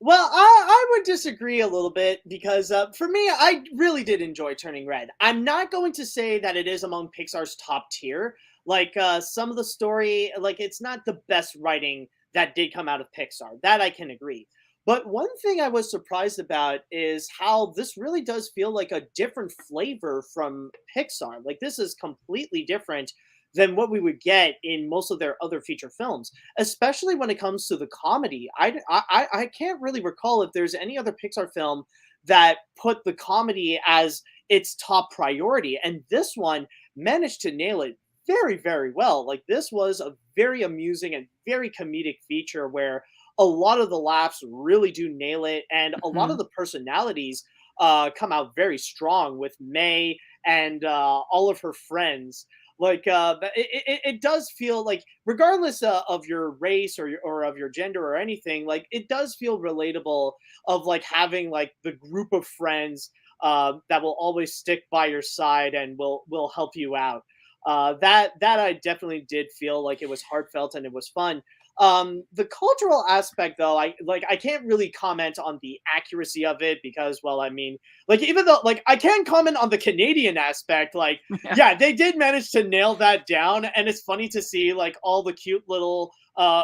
Well, I would disagree a little bit because for me, I really did enjoy Turning Red. I'm not going to say that it is among Pixar's top tier. Like some of the story, like it's not the best writing that did come out of Pixar. That I can agree. But one thing I was surprised about is how this really does feel like a different flavor from Pixar. Like this is completely different than what we would get in most of their other feature films, especially when it comes to the comedy. I can't really recall if there's any other Pixar film that put the comedy as its top priority, and this one managed to nail it very, very well. Like this was a very amusing and very comedic feature where a lot of the laughs really do nail it, and a lot of Mhm. the personalities come out very strong with May and all of her friends. Like it does feel like regardless of your race or of your gender or anything, like it does feel relatable of like having like the group of friends that will always stick by your side and will help you out. That I definitely did feel like it was heartfelt and it was fun. The cultural aspect though, I can't really comment on the accuracy of it because, well, I mean, like even though like I can comment on the Canadian aspect, like Yeah. yeah, they did manage to nail that down, and it's funny to see like all the cute little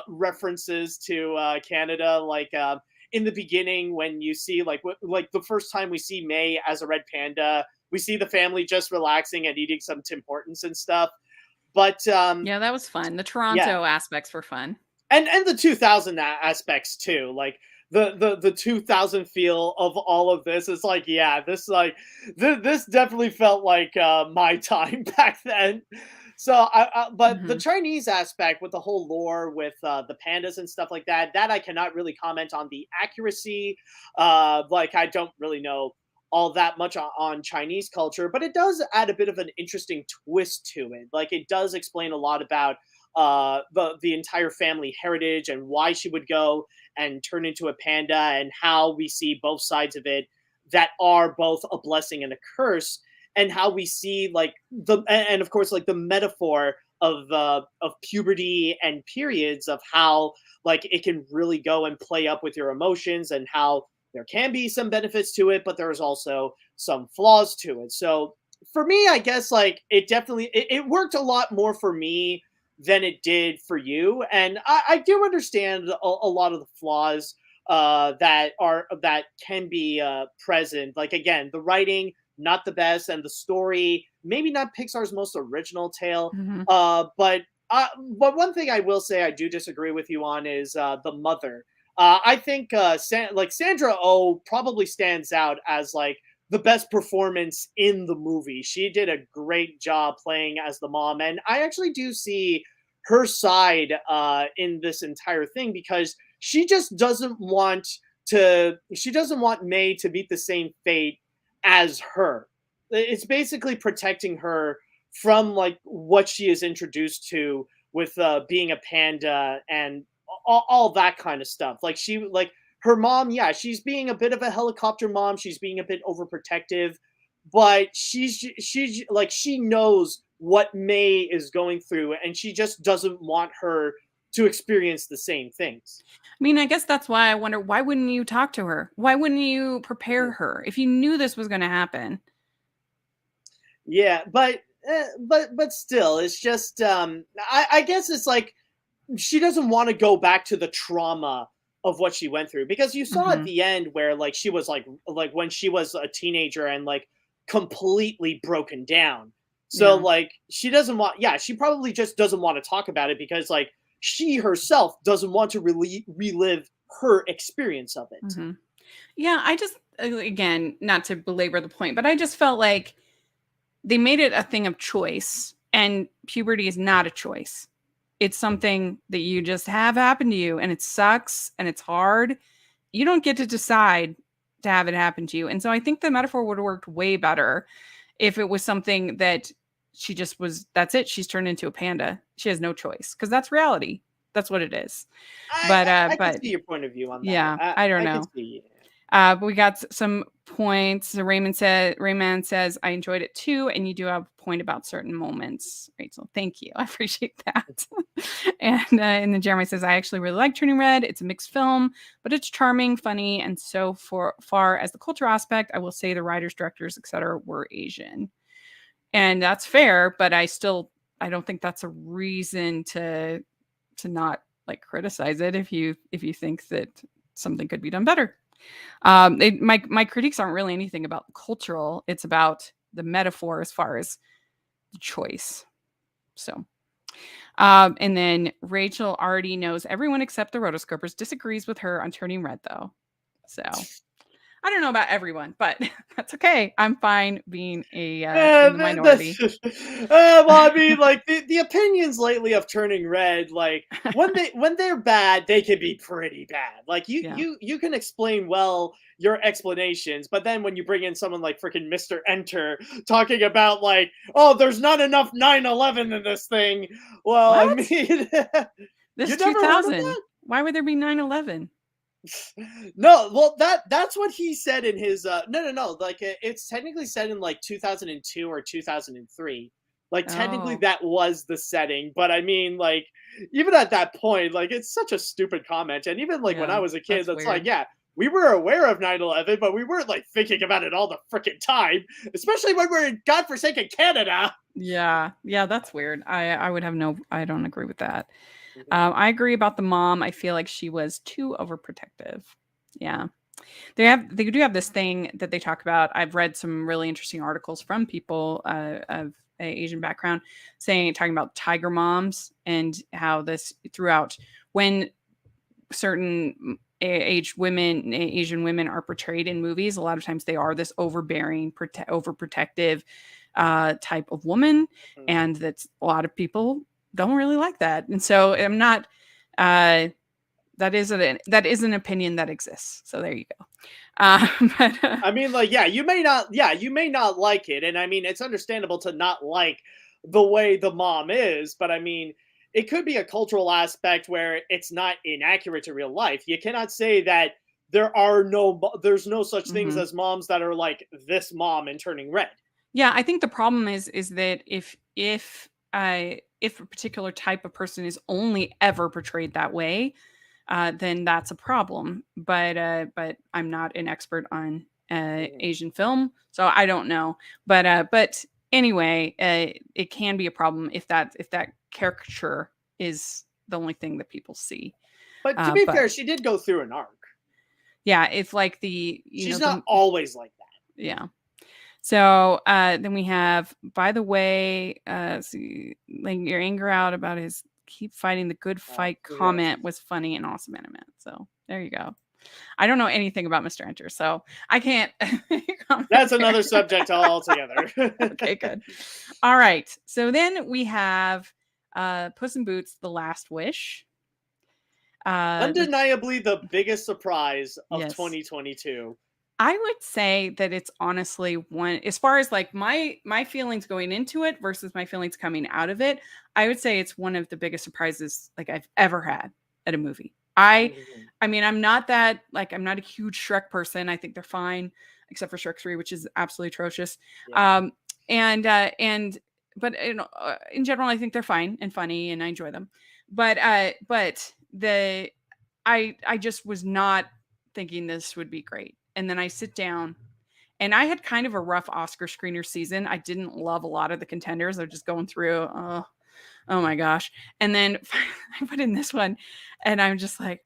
references to Canada, like in the beginning when you see like the first time we see May as a red panda, we see the family just relaxing and eating some Tim Hortons and stuff. But Yeah, that was fun. The yeah, Toronto aspects were fun. and the 2000 aspects too, like the 2000 feel of all of this is like yeah, this like this definitely felt like my time back then. So but the Mhm. Chinese aspect with the whole lore with the pandas and stuff like that, that I cannot really comment on the accuracy. Like I don't really know all that much on Chinese culture, but it does add a bit of an interesting twist to it. Like it does explain a lot about the entire family heritage and why she would go and turn into a panda, and how we see both sides of it that are both a blessing and a curse, and how we see like and of course like the metaphor of puberty and periods, of how like it can really go and play up with your emotions, and how there can be some benefits to it, but there's also some flaws to it. So for me, I guess like it definitely it worked a lot more for me than it did for you, and I do understand a lot of the flaws that can be present. Like again, the writing not the best, and the story maybe not Pixar's most original tale. Mhm. But one thing I will say I do disagree with you on is the mother. I think like Sandra Oh probably stands out as like the best performance in the movie. She did a great job playing as the mom, and I actually do see her side in this entire thing, because she just doesn't want she doesn't want May to meet the same fate as her. It's basically protecting her from like what she is introduced to with being a panda and all that kind of stuff. Like she like her mom, yeah, she's being a bit of a helicopter mom. She's being a bit overprotective, but she's like she knows what May is going through, and she just doesn't want her to experience the same things. I mean, I guess that's why I wonder, why wouldn't you talk to her? Why wouldn't you prepare her if you knew this was gonna happen? Yeah, but still, it's just I guess it's like she doesn't want to go back to the trauma of what she went through, because you saw at Mhm. the end where like she was like when she was a teenager and like completely broken down. So Yeah. like she doesn't want, yeah, she probably just doesn't want to talk about it, because like she herself doesn't want to really relive her experience of it. Mhm. Yeah, I just again, not to belabor the point, but I just felt like they made it a thing of choice, and puberty is not a choice. It's something that you just have happen to you, and it sucks and it's hard. You don't get to decide to have it happen to you. And so I think the metaphor would have worked way better if it was something that she just was, that's it. She's turned into a panda. She has no choice, because that's reality. That's what it is. I can But see your point of view on that. yeah, I don't I can know. see. But we got some points. So Raymond says, I enjoyed it too. And you do have a point about certain moments, Rachel. Thank you. I appreciate that. And then Jeremy says, I actually really like Turning Red. It's a mixed film, but it's charming, funny. And so for far as the cultural aspect, I will say the writers, directors, etc., were Asian. And that's fair, but I don't think that's a reason to not like criticize it if you think that something could be done better. My critiques aren't really anything about cultural. It's about the metaphor as far as the choice. So, and then Rachel already knows everyone except the rotoscopers disagrees with her on Turning Red, though. So I don't know about everyone, but that's okay. I'm fine being a in the minority. Well, I mean, like the opinions lately of Turning Red, like when they're bad, they can be pretty bad. Like Yeah. you can explain well your explanations, but then when you bring in someone like freaking Mister Enter talking about like, oh, there's not enough 9/11 in this thing. Well, I What? mean, This you never heard of 2000. Why would there be 9/11? no, well that's what he said in his no, like it's technically said in like 2002 or 2003. Like technically Oh, that was the setting, but I mean like even at that point like it's such a stupid comment, and even like when I yeah. was a kid That's that's like, weird. yeah, we were aware of 9/11, but we weren't like thinking about it all the freaking time, especially when we're in godforsaken Canada. Yeah. Yeah, that's weird. I would have no I don't agree with that. Mhm. I agree about the mom. I feel like she was too overprotective. Yeah. They do have this thing that they talk about. I've read some really interesting articles from people of a Asian background talking about tiger moms and how this throughout when certain aged women, Asian women are portrayed in movies. A lot of times they are this overbearing, overprotective type of woman, Mhm. and that's a lot of people don't really like that. And so I'm not. That is an opinion that exists. So there you go. But I mean, like, yeah, you may not like it, and I mean, it's understandable to not like the way the mom is, but I mean, it could be a cultural aspect where it's not inaccurate to real life. You cannot say that there's no such things mhm. as moms that are like this mom and turning red. Yeah, I think the problem is that if a particular type of person is only ever portrayed that way, then that's a problem. But I'm not an expert on Mhm. Asian film, so I don't know. But anyway, it can be a problem if that caricature is the only thing that people see. But to be But fair, she did go through an arc. yeah, if like the you know She's not the always like that. yeah. So then we have, by the way, see, letting your anger out about his keep fighting the good fight Yes. comment was funny and awesome Animat. So there you go. I don't know anything about Mr. Enter, so I can't comment That's there. another subject altogether. Okay, good. All right. So then we have Puss in Boots: The Last Wish. The Undeniably the biggest surprise of yes, 2022. I would say that it's honestly one as far as like my feelings going into it versus my feelings coming out of it, I would say it's one of the biggest surprises like I've ever had at a movie. Mhm. I mean, I'm not that like I'm not a huge Shrek person. I think they're fine, except for Shrek 3, which is absolutely atrocious. Yeah. Um and but in general, I think they're fine and funny and I enjoy them. But the I just was not thinking this would be great. And then I sit down and I had kind of a rough Oscar screener season. I didn't love a lot of the contenders. They're just going through, oh my gosh. And then I put in this one and I'm just like,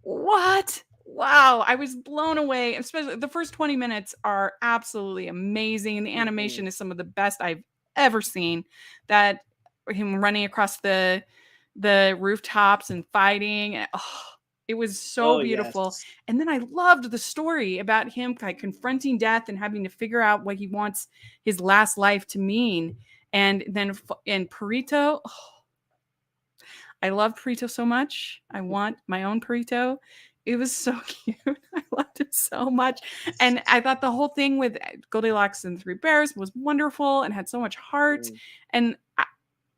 what? Wow, I was blown away. Especially the first 20 minutes are absolutely amazing. The Mhm. animation is some of the best I've ever seen. That him running across the rooftops and fighting. Oh, it was so Oh, beautiful. yes. And then I loved the story about him like confronting death and having to figure out what he wants his last life to mean. And then in Perito, oh, I love Perito so much. I want my own Perito. It was so cute. I loved it so much. And I thought the whole thing with Goldilocks and the Three Bears was wonderful and had so much heart. Mm. And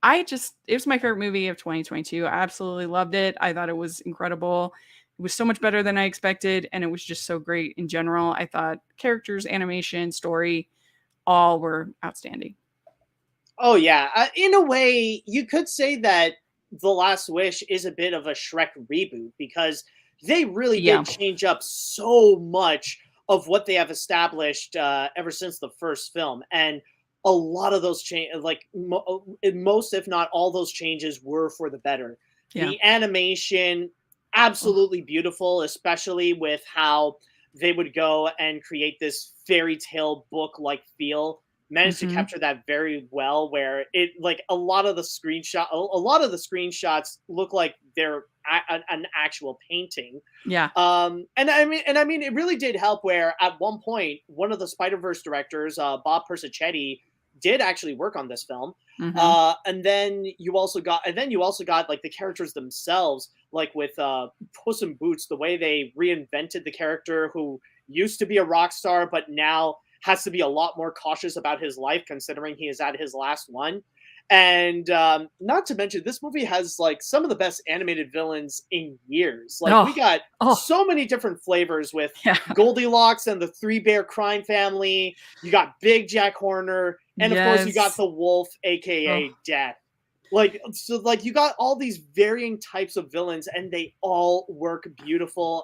I just, it was my favorite movie of 2022. I absolutely loved it. I thought it was incredible. It was so much better than I expected. And it was just so great in general. I thought characters, animation, story, all were outstanding. Oh, yeah. In a way, you could say that The Last Wish is a bit of a Shrek reboot because they really Yeah. did change up so much of what they have established ever since the first film. And a lot of those changes, like most, if not all those changes, were for the better. Yeah. The animation, Oh, absolutely beautiful, especially with how they would go and create this fairy tale book like feel, managed to mm-hmm. capture that very well, where it like a lot of the screenshots look like they're an actual painting. Yeah. And I mean it really did help where at one point one of the Spider-Verse directors, Bob Persichetti, did actually work on this film. Mm-hmm. And then you also got like the characters themselves, like with Puss in Boots, the way they reinvented the character who used to be a rock star but now has to be a lot more cautious about his life considering he is at his last one. And not to mention, this movie has like some of the best animated villains in years. Like we Oh, got oh, so many different flavors with yeah. Goldilocks and the Three Bear Crime Family. You got Big Jack Horner, and of course you got Yes. the Wolf, Oh, aka Death. Like you got all these varying types of villains, and they all work and beautifully,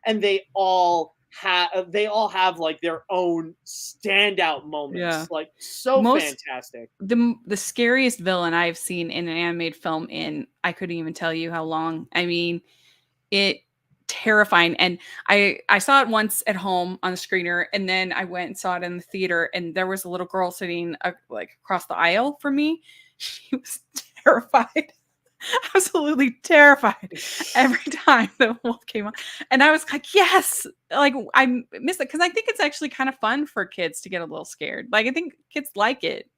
and they all have like their own standout yeah. moments, like so Most fantastic. the scariest villain I've seen in an animated film in I couldn't even tell you how long. I mean, it terrifying. And I saw it once at home on the screener, and then I went and saw it in the theater, and there was a little girl sitting like across the aisle from me. She was terrified. absolutely terrified every time the wolf came on. And I was like, yes, like I miss it because I think it's actually kind of fun for kids to get a little scared. Like I think kids like it.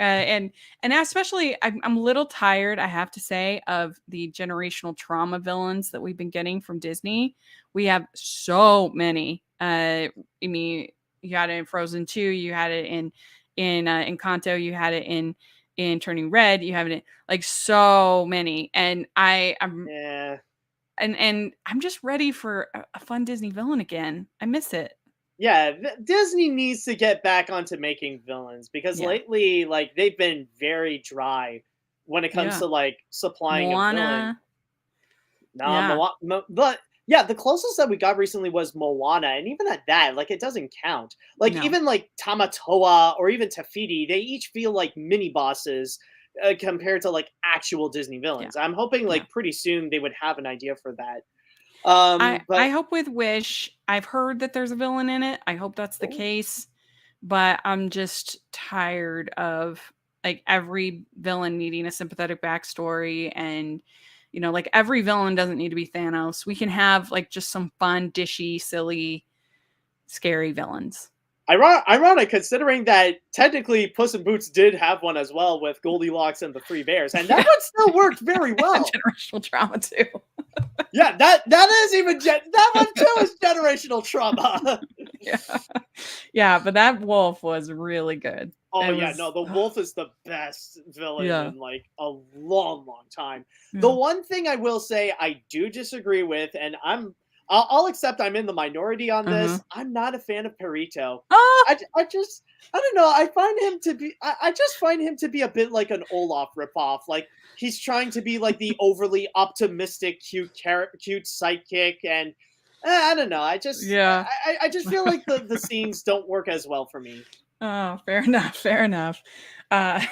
And especially I'm a little tired, I have to say, of the generational trauma villains that we've been getting from Disney. We have so many. I mean, you had it in Frozen 2, you had it in Encanto, you had it in Turning Red, you have it in like so many. And I'm Yeah. and I'm just ready for a fun Disney villain again. I miss it. Yeah, Disney needs to get back onto making villains because Yeah. lately, like, they've been very dry when it comes Yeah. to like supplying a villain. Moana. Nah, Yeah. but yeah, the closest that we got recently was Moana, and even at that, like, it doesn't count. Like, No. even like Tamatoa or even Tafiti, they each feel like mini bosses compared to like actual Disney Yeah. villains. I'm hoping Yeah. like pretty soon they would have an idea for that. I But hope with Wish, I've heard that there's a villain in it. I hope that's the oh, case, but I'm just tired of like every villain needing a sympathetic backstory and like every villain doesn't need to be Thanos. We can have like just some fun, dishy, silly, scary villains. ironic considering that technically Puss in Boots did have one as well with Goldilocks and the Three Bears, and that Yeah. one still worked very well. Generational trauma too. Yeah, that is even that one too is generational trauma. Yeah. Yeah, but that wolf was really good. Oh It yeah, was no, the wolf is the best villain yeah. in like a long, long time. The Yeah. one thing I will say I do disagree with, and I'll accept I'm in the minority on Uh-huh. this. I'm not a fan of Perito. Oh, I just I don't know. I find him to be I just find him to be a bit like an Olaf ripoff. Like he's trying to be like the overly optimistic, cute sidekick, and I don't know. yeah. I just feel like the scenes don't work as well for me. Oh, fair enough, fair enough. I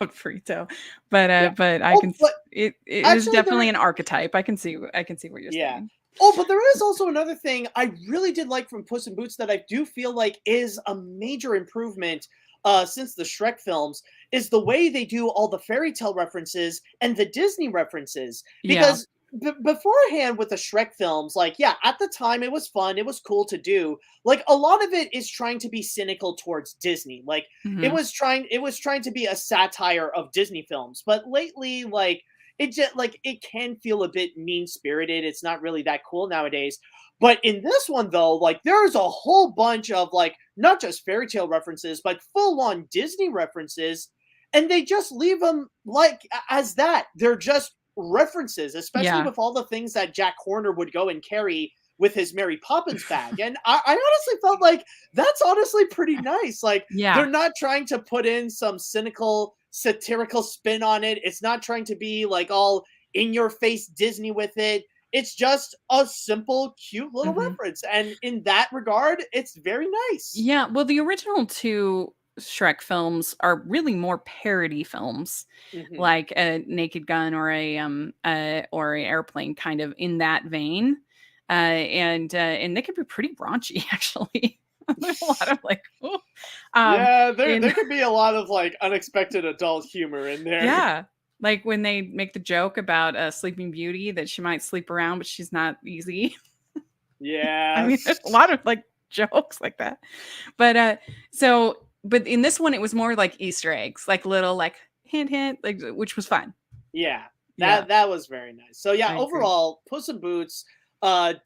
love Frito, Yeah. but I Oh, can but it is actually, definitely an archetype. I can see what you're yeah. saying. Oh, but there is also another thing I really did like from Puss in Boots that I do feel like is a major improvement since the Shrek films is the way they do all the fairy tale references and the Disney references. Yeah. Because beforehand with the Shrek films, like, yeah, at the time it was fun, it was cool to do. Like, a lot of it is trying to be cynical towards Disney. Like, Hmm. it was trying to be a satire of Disney films. But lately, like, it just like it can feel a bit mean spirited. It's not really that cool nowadays. But in this one though, like there's a whole bunch of like not just fairy tale references, but full on Disney references, and they just leave them like as that. They're just references, especially Yeah. with all the things that Jack Horner would go and carry with his Mary Poppins bag. And I honestly felt like that's honestly pretty nice. Like Yeah. they're not trying to put in some cynical, satirical spin on it. It's not trying to be like all in your face Disney with it. It's just a simple, cute little Hmm. reference. And in that regard, it's very nice. Yeah. Well, the original two Shrek films are really more parody films, Hmm. like a Naked Gun or a airplane, kind of in that vein. And they can be pretty raunchy actually. There's a lot of like, ooh, Yeah, in there could be a lot of like unexpected adult humor in there. yeah, like when they make the joke about Sleeping Beauty that she might sleep around, but she's not easy. I Yeah. mean, there's a lot of like jokes like that. But in this one, it was more like Easter eggs, like little like hint hint, like which was fun. Yeah, Yeah, that was very nice. So yeah, I agree. overall, Puss in Boots,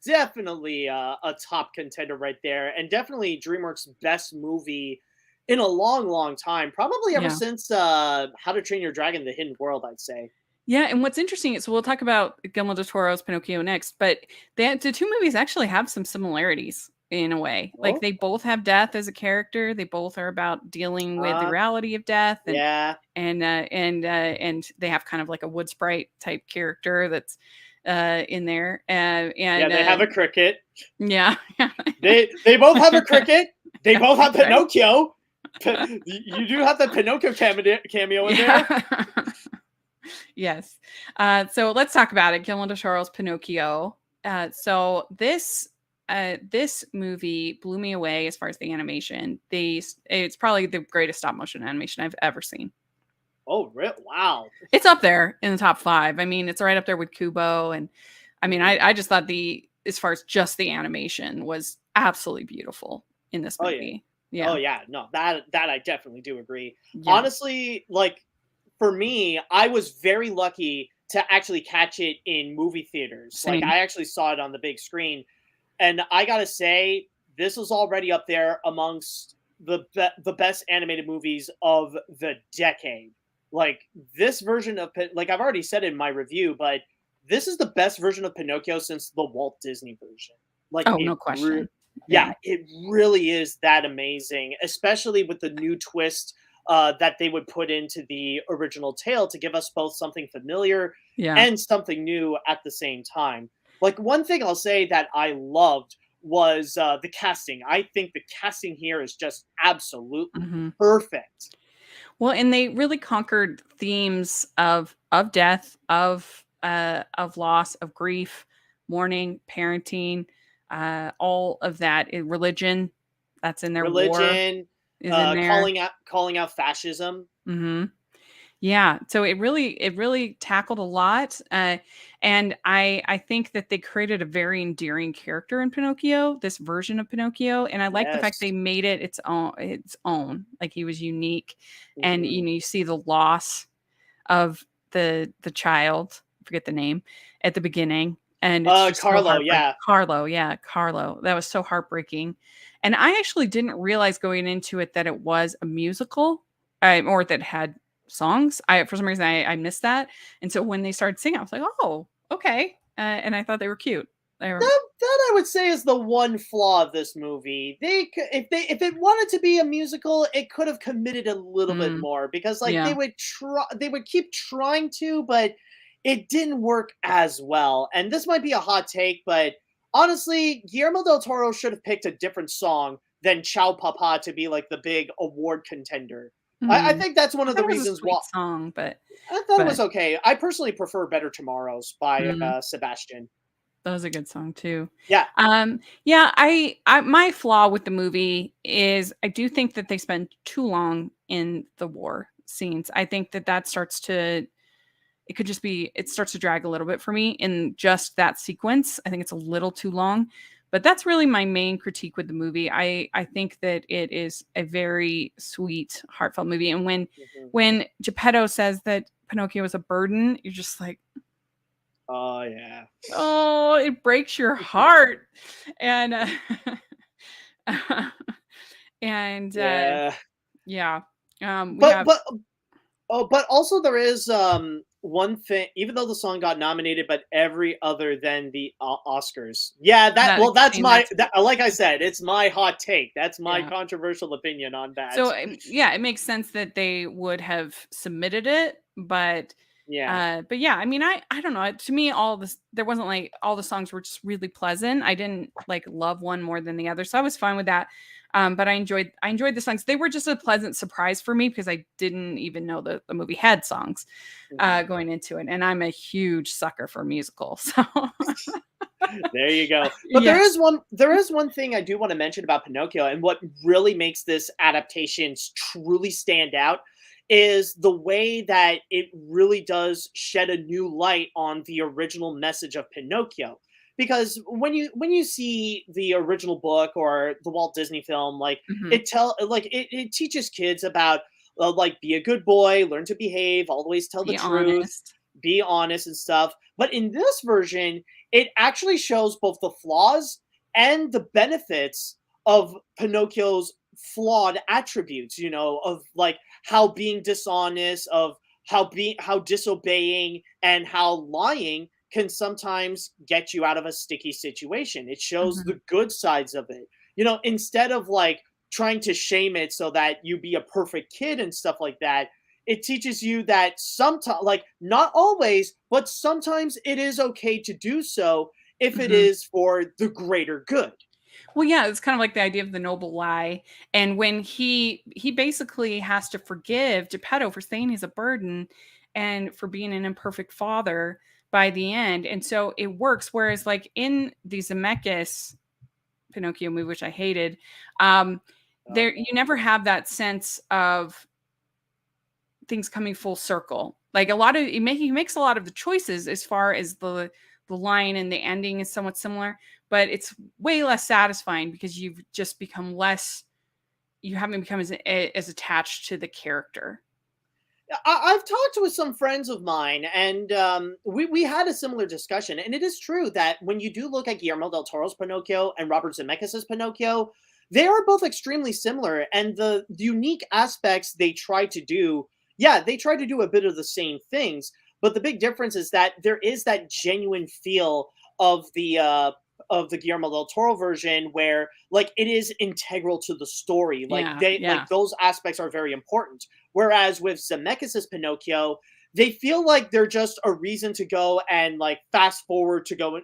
definitely a top contender right there, and definitely DreamWorks' best movie in a long, long time. Probably ever Yeah. since How to Train Your Dragon: The Hidden World, I'd say. Yeah, and what's interesting is so we'll talk about Guillermo del Toro's Pinocchio next, but the two movies actually have some similarities in a way. Like Oh, they both have death as a character. They both are about dealing with the uh, reality of death, yeah, and they have kind of like a wood sprite type character that's in there. yeah. They have a cricket. Yeah, yeah, They both have a cricket. They yeah, both have that's right. Pinocchio. You do have the Pinocchio cameo in there. Yeah. Yes. So let's talk about it. Guillermo del Toro's Pinocchio. This movie blew me away as far as the animation. It's probably the greatest stop motion animation I've ever seen. Oh, wow. It's up there in the top 5. I mean, it's right up there with Kubo, and I mean, Mhm. I just thought the as far as just the animation was absolutely beautiful in this Oh yeah. movie. Oh Yeah. yeah. No, that I definitely do agree. Yeah. Honestly, like for me, I was very lucky to actually catch it in movie theaters. Like Same. I actually saw it on the big screen, and I gotta say, this was already up there amongst the best animated movies of the decade. Like this version of like I've already said in my review, but this is the best version of Pinocchio since the Walt Disney version. Like Oh, no question. yeah, Yeah. it really is that amazing, especially with the new twist that they would put into the original tale to give us both something familiar Yeah. and something new at the same time. Like one thing I'll say that I loved was the casting. I think the casting here is just absolutely Mhm. perfect. Well, and they really conquered themes of death, of loss, of grief, mourning, parenting, all of that. Religion, that's in there. War Religion, is in there. calling out fascism. Mhm. Yeah, so it really tackled a lot, and I think that they created a very endearing character in Pinocchio, this version of Pinocchio, and I like the fact they Yes. made it its own, like he was unique, and Hmm. you see the loss of the child, I forget the name, at the beginning, and it's just so Carlo, heartbreaking. yeah. Carlo, yeah, Carlo. That was so heartbreaking. And I actually didn't realize going into it that it was a musical, or that had songs. I for some reason I missed that. And so when they started singing, I was like, "Oh, okay." And I thought they were cute. They were That I would say is the one flaw of this movie. If it wanted to be a musical, it could have committed a little bit mm, more because like yeah. they would keep trying to, but it didn't work as well. And this might be a hot take, but honestly, Guillermo del Toro should have picked a different song than Ciao Papa to be like the big award contender. I Mm. think that's one I of thought the it was a reasons why sweet song, I thought it but was okay. I personally prefer Better Tomorrows by mm. Sebastian. That was a good song too. Yeah. Yeah, I my flaw with the movie is I do think that they spend too long in the war scenes. I think that that starts to it could just be it starts to drag a little bit for me in just that sequence. I think it's a little too long, but that's really my main critique with the movie. I think that it is a very sweet, heartfelt movie, and Mhm. when Geppetto says that Pinocchio is a burden, you're just like, Oh yeah. oh, it breaks your heart. And and Yeah. yeah, we But have but also there is one thing even though the song got nominated but every other than the Oscars. Yeah, that that's explain that my too. like I said, it's my hot take. That's my Yeah. controversial opinion on that. So yeah, it makes sense that they would have submitted it, Yeah. but yeah, I mean, I don't know. To me, all this there wasn't like all the songs were just really pleasant. I didn't like love one more than the other, so I was fine with that. But I enjoyed the songs. They were just a pleasant surprise for me because I didn't even know that the movie had songs Mhm. going into it, and I'm a huge sucker for musicals. So There you go. But yeah. there is one thing I do want to mention about Pinocchio and what really makes this adaptation truly stand out is the way that it really does shed a new light on the original message of Pinocchio. Because when you see the original book or the Walt Disney film, like Mhm. it teaches kids about like be a good boy, learn to behave, always tell the Be truth, honest. be honest and stuff. But in this version, it actually shows both the flaws and the benefits of Pinocchio's flawed attributes, you know, of like how being dishonest, of how disobeying and how lying can sometimes get you out of a sticky situation. It shows Mhm. the good sides of it. You know, instead of like trying to shame it so that you be a perfect kid and stuff like that, it teaches you that sometimes, like not always, but sometimes it is okay to do so if it Mhm. is for the greater good. Well, yeah, it's kind of like the idea of the noble lie. And when he basically has to forgive Geppetto for saying he's a burden and for being an imperfect father by the end. And so it works. Whereas like in the Zemeckis Pinocchio movie, which I hated, Oh there you never have that sense of things coming full circle. Like a lot of he makes a lot of the choices as far as the line and the ending is somewhat similar, but it's way less satisfying because you've just become less. You haven't become as attached to the character. I've talked with some friends of mine, and we had a similar discussion. And it is true that when you do look at Guillermo del Toro's Pinocchio and Robert Zemeckis' Pinocchio, they are both extremely similar. And the unique aspects they try to do, yeah, they try to do a bit of the same things. But the big difference is that there is that genuine feel of the Guillermo del Toro version where like it is integral to the story. Like Yeah, they yeah. like those aspects are very important. Whereas with Zemeckis' Pinocchio, they feel like they're just a reason to go and like fast forward to go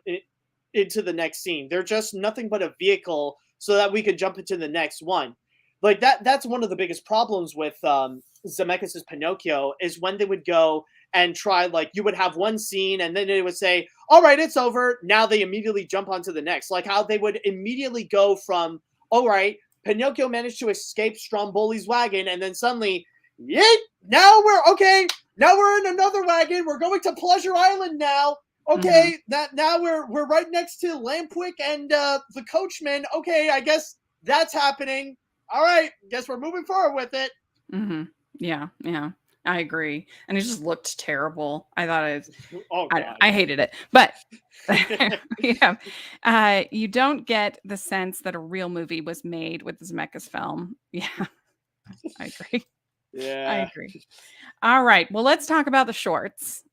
into the next scene. They're just nothing but a vehicle so that we could jump into the next one. Like that's one of the biggest problems with Zemeckis' Pinocchio is when they would go and try, like, you would have one scene and then they would say, all right, it's over. Now they immediately jump onto the next. Like how they would immediately go from, all right, Pinocchio managed to escape Stromboli's wagon, and then suddenly, yeet, now we're okay. Now we're in another wagon. We're going to Pleasure Island now. Mm-hmm. Okay, that now we're right next to Lampwick and the coachman. Okay, I guess that's happening. All right, guess we're moving forward with it. Mm-hmm. Yeah, yeah. I agree. And it just looked terrible. I thought Oh God. I hated it. But yeah, you don't get the sense that a real movie was made with the Zemeckis film. Yeah, I agree. I Yeah. agree. All right. Well, let's talk about the shorts.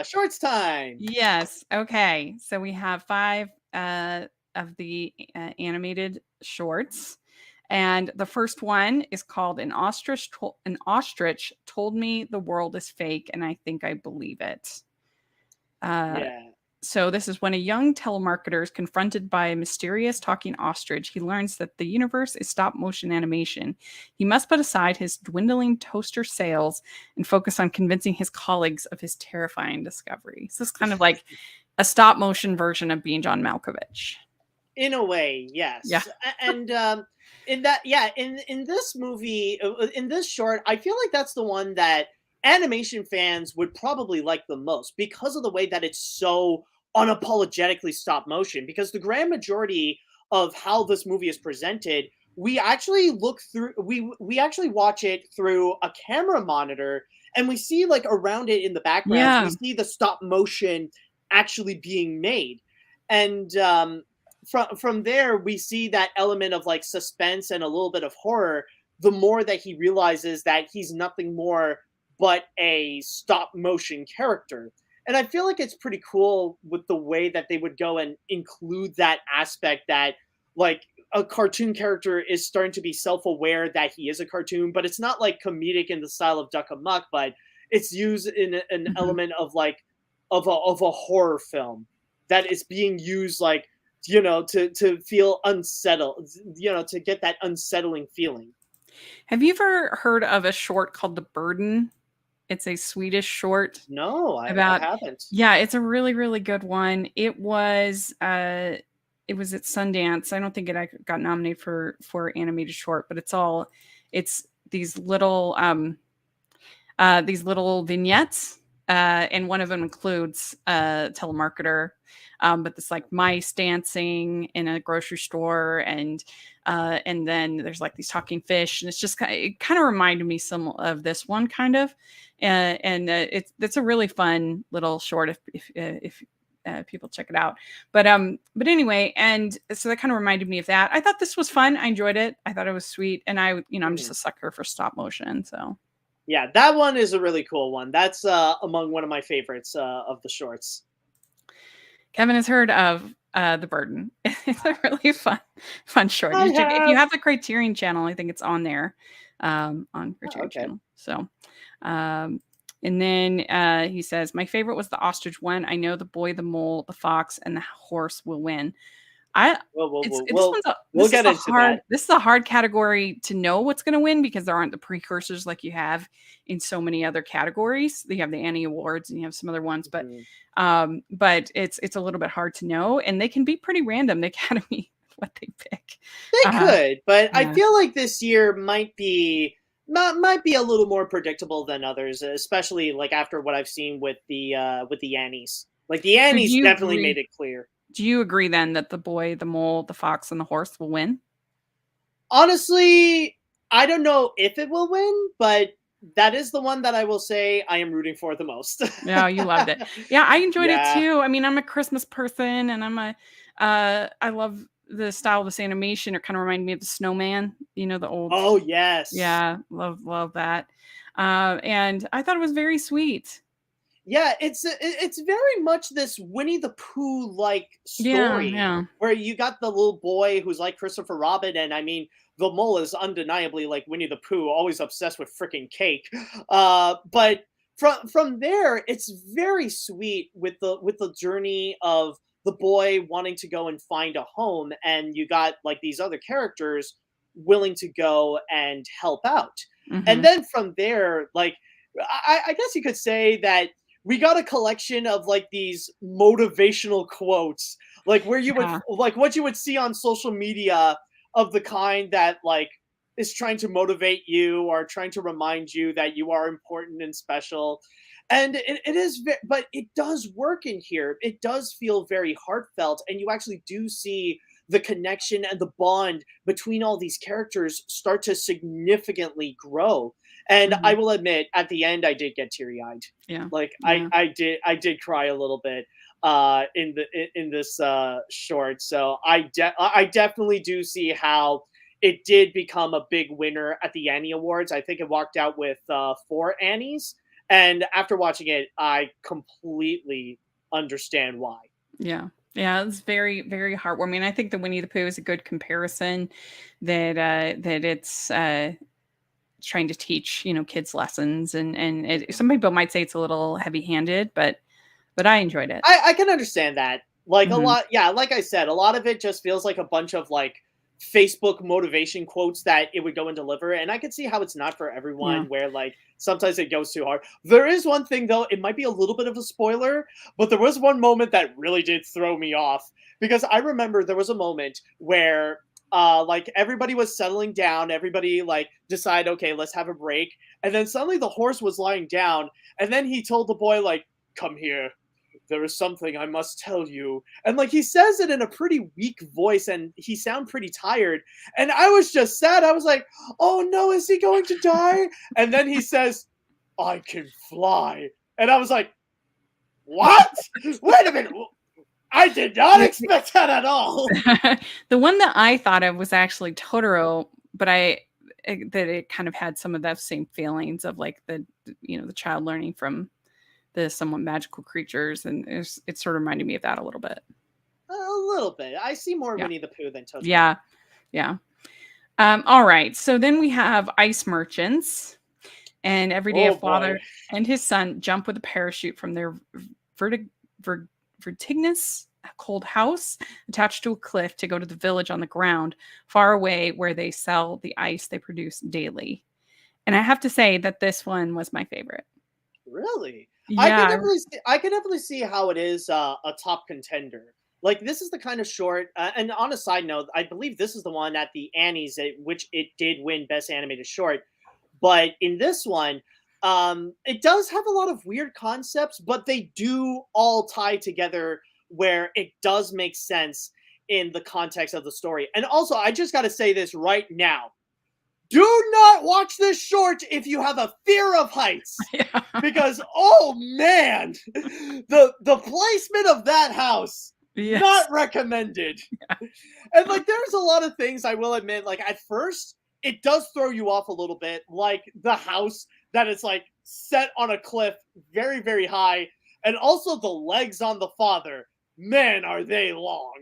Shorts time. Yes. Okay. So we have 5 of the animated shorts. And the first one is called An Ostrich Told Me the World is Fake, and I Think I Believe It. Uh, Yeah. so this is when a young telemarketer is confronted by a mysterious talking ostrich. He learns that the universe is stop motion animation. He must put aside his dwindling toaster sales and focus on convincing his colleagues of his terrifying discovery. So it's kind of like a stop motion version of Being John Malkovich. In a way, Yeah. yes. And in that, yeah, in this movie, in this short, I feel like that's the one that animation fans would probably like the most because of the way that it's so unapologetically stop motion. Because the grand majority of how this movie is presented, we actually look through, we actually watch it through a camera monitor, and we see like around it in the backgrounds, we Yeah. see the stop motion actually being made. And from there we see that element of like suspense and a little bit of horror the more that he realizes that he's nothing more but a stop motion character. And I feel like it's pretty cool with the way that they would go and include that aspect that like a cartoon character is starting to be self-aware that he is a cartoon, but it's not like comedic in the style of Duck Amuck, but it's used in an Mhm. element of like of a horror film that is being used like to feel unsettled, to get that unsettling feeling. Have you ever heard of a short called The Burden? It's a Swedish short No, I about haven't. yeah, it's a really, really good one. It was at Sundance. I don't think it got nominated for animated short, but it's these little vignettes, and one of them includes a telemarketer, but this like mice dancing in a grocery store, and then there's like these talking fish, and it kind of reminded me some of this one kind of, and it's a really fun little short if people check it out. But anyway, and so that kind of reminded me of that. I thought this was fun. I enjoyed it. I thought it was sweet, and I'm just Mhm. a sucker for stop motion, so. Yeah, that one is a really cool one. That's among one of my favorites of the shorts. Kevin has heard of The Burden. It's a really fun short. I If you have. have the Criterion channel, I think it's on there, on Oh, Criterion okay. channel. So, um, and then he says, my favorite was the ostrich one. I know the boy, the mole, the fox, and the horse will win. I We'll we'll it's we'll this we'll, one's a we'll get into that. this is a hard category to know what's going to win because there aren't the precursors like you have in so many other categories. You have the Annie Awards and you have some other ones, Mhm. but it's a little bit hard to know, and they can be pretty random. The Academy what they pick. They Uh, could, but I yeah, feel like this year might be. might be a little more predictable than others, especially like after what I've seen with the Annies. Like the So do Annies you definitely agree made it clear. do you agree then that the boy, the mole, the fox, and the horse will win? Honestly, I don't know if it will win, but that is the one that I will say I am rooting for the most. Yeah, you loved it. Yeah, I enjoyed it Yeah. too. I mean, I'm a Christmas person and I love the style of this animation. It kind of reminded me of the snowman, the old. Oh yes. Yeah, love that. And I thought it was very sweet. Yeah, it's very much this Winnie the Pooh like Yeah, story yeah. where you got the little boy who's like Christopher Robin, and I mean the mole is undeniably like Winnie the Pooh, always obsessed with freaking cake. But from there, it's very sweet with the journey of the boy wanting to go and find a home, and you got like these other characters willing to go and help out. And Mhm. then from there, like I guess you could say that we got a collection of like these motivational quotes, like where you would Yeah. like what you would see on social media of the kind that like is trying to motivate you or trying to remind you that you are important and special. And it is, but it does work in here. It does feel very heartfelt, and you actually do see the connection and the bond between all these characters start to significantly grow. And I Mhm. will admit, at the end, I did get teary eyed. Yeah. Like Yeah. I did cry a little bit in this short. So I definitely do see how it did become a big winner at the Annie Awards. I think it walked out with 4 Annies, and after watching it, I completely understand why. Yeah. Yeah, it's very, very heartwarming. I think the Winnie the Pooh is a good comparison that it's trying to teach, kids lessons and some people might say it's a little heavy-handed, but I enjoyed it. I can understand that. Like a Mhm. lot, yeah. Like I said, a lot of it just feels like a bunch of like Facebook motivation quotes that it would go and deliver, and I can see how it's not for Yeah. everyone. Where like sometimes it goes too hard. There is one thing though; it might be a little bit of a spoiler, but there was one moment that really did throw me off because I remember there was a moment where like everybody was settling down, everybody like decide, okay, let's have a break, and then suddenly the horse was lying down, and then he told the boy like, "Come here, there is something I must tell you." And like he says it in a pretty weak voice and he sound pretty tired. And I was just sad. I was like, "Oh no, is he going to die?" And then he says, "I can fly." And I was like, "What? Wait a minute. I did not expect that at all." The one that I thought of was actually Totoro, but that it kind of had some of those same feelings of like the child learning from the somewhat magical creatures, and it sort of reminded me of that a little bit. A little bit. I see more Yeah. Winnie the Pooh than Totoro. Yeah. Yeah. All right. So then we have ice merchants, and every day a Oh boy. father and his son jump with a parachute from their vertig- ver- vertiginous cold house attached to a cliff to go to the village on the ground far away where they sell the ice they produce daily. And I have to say that this one was my favorite. Really? Yeah. I can definitely see how it is a top contender. Like this is the kind of short. And on a side note, I believe this is the one at the Annies, which it did win Best Animated Short. But in this one, it does have a lot of weird concepts, but they do all tie together where it does make sense in the context of the story. And also, I just got to say this right now: do not watch this short if you have a fear of heights, Yeah. because oh man, the placement of that house Yes. not recommended. And like there's a lot of things I will admit, like at first it does throw you off a little bit, like the house that is like set on a cliff very high, and also the legs on the father, man are they long.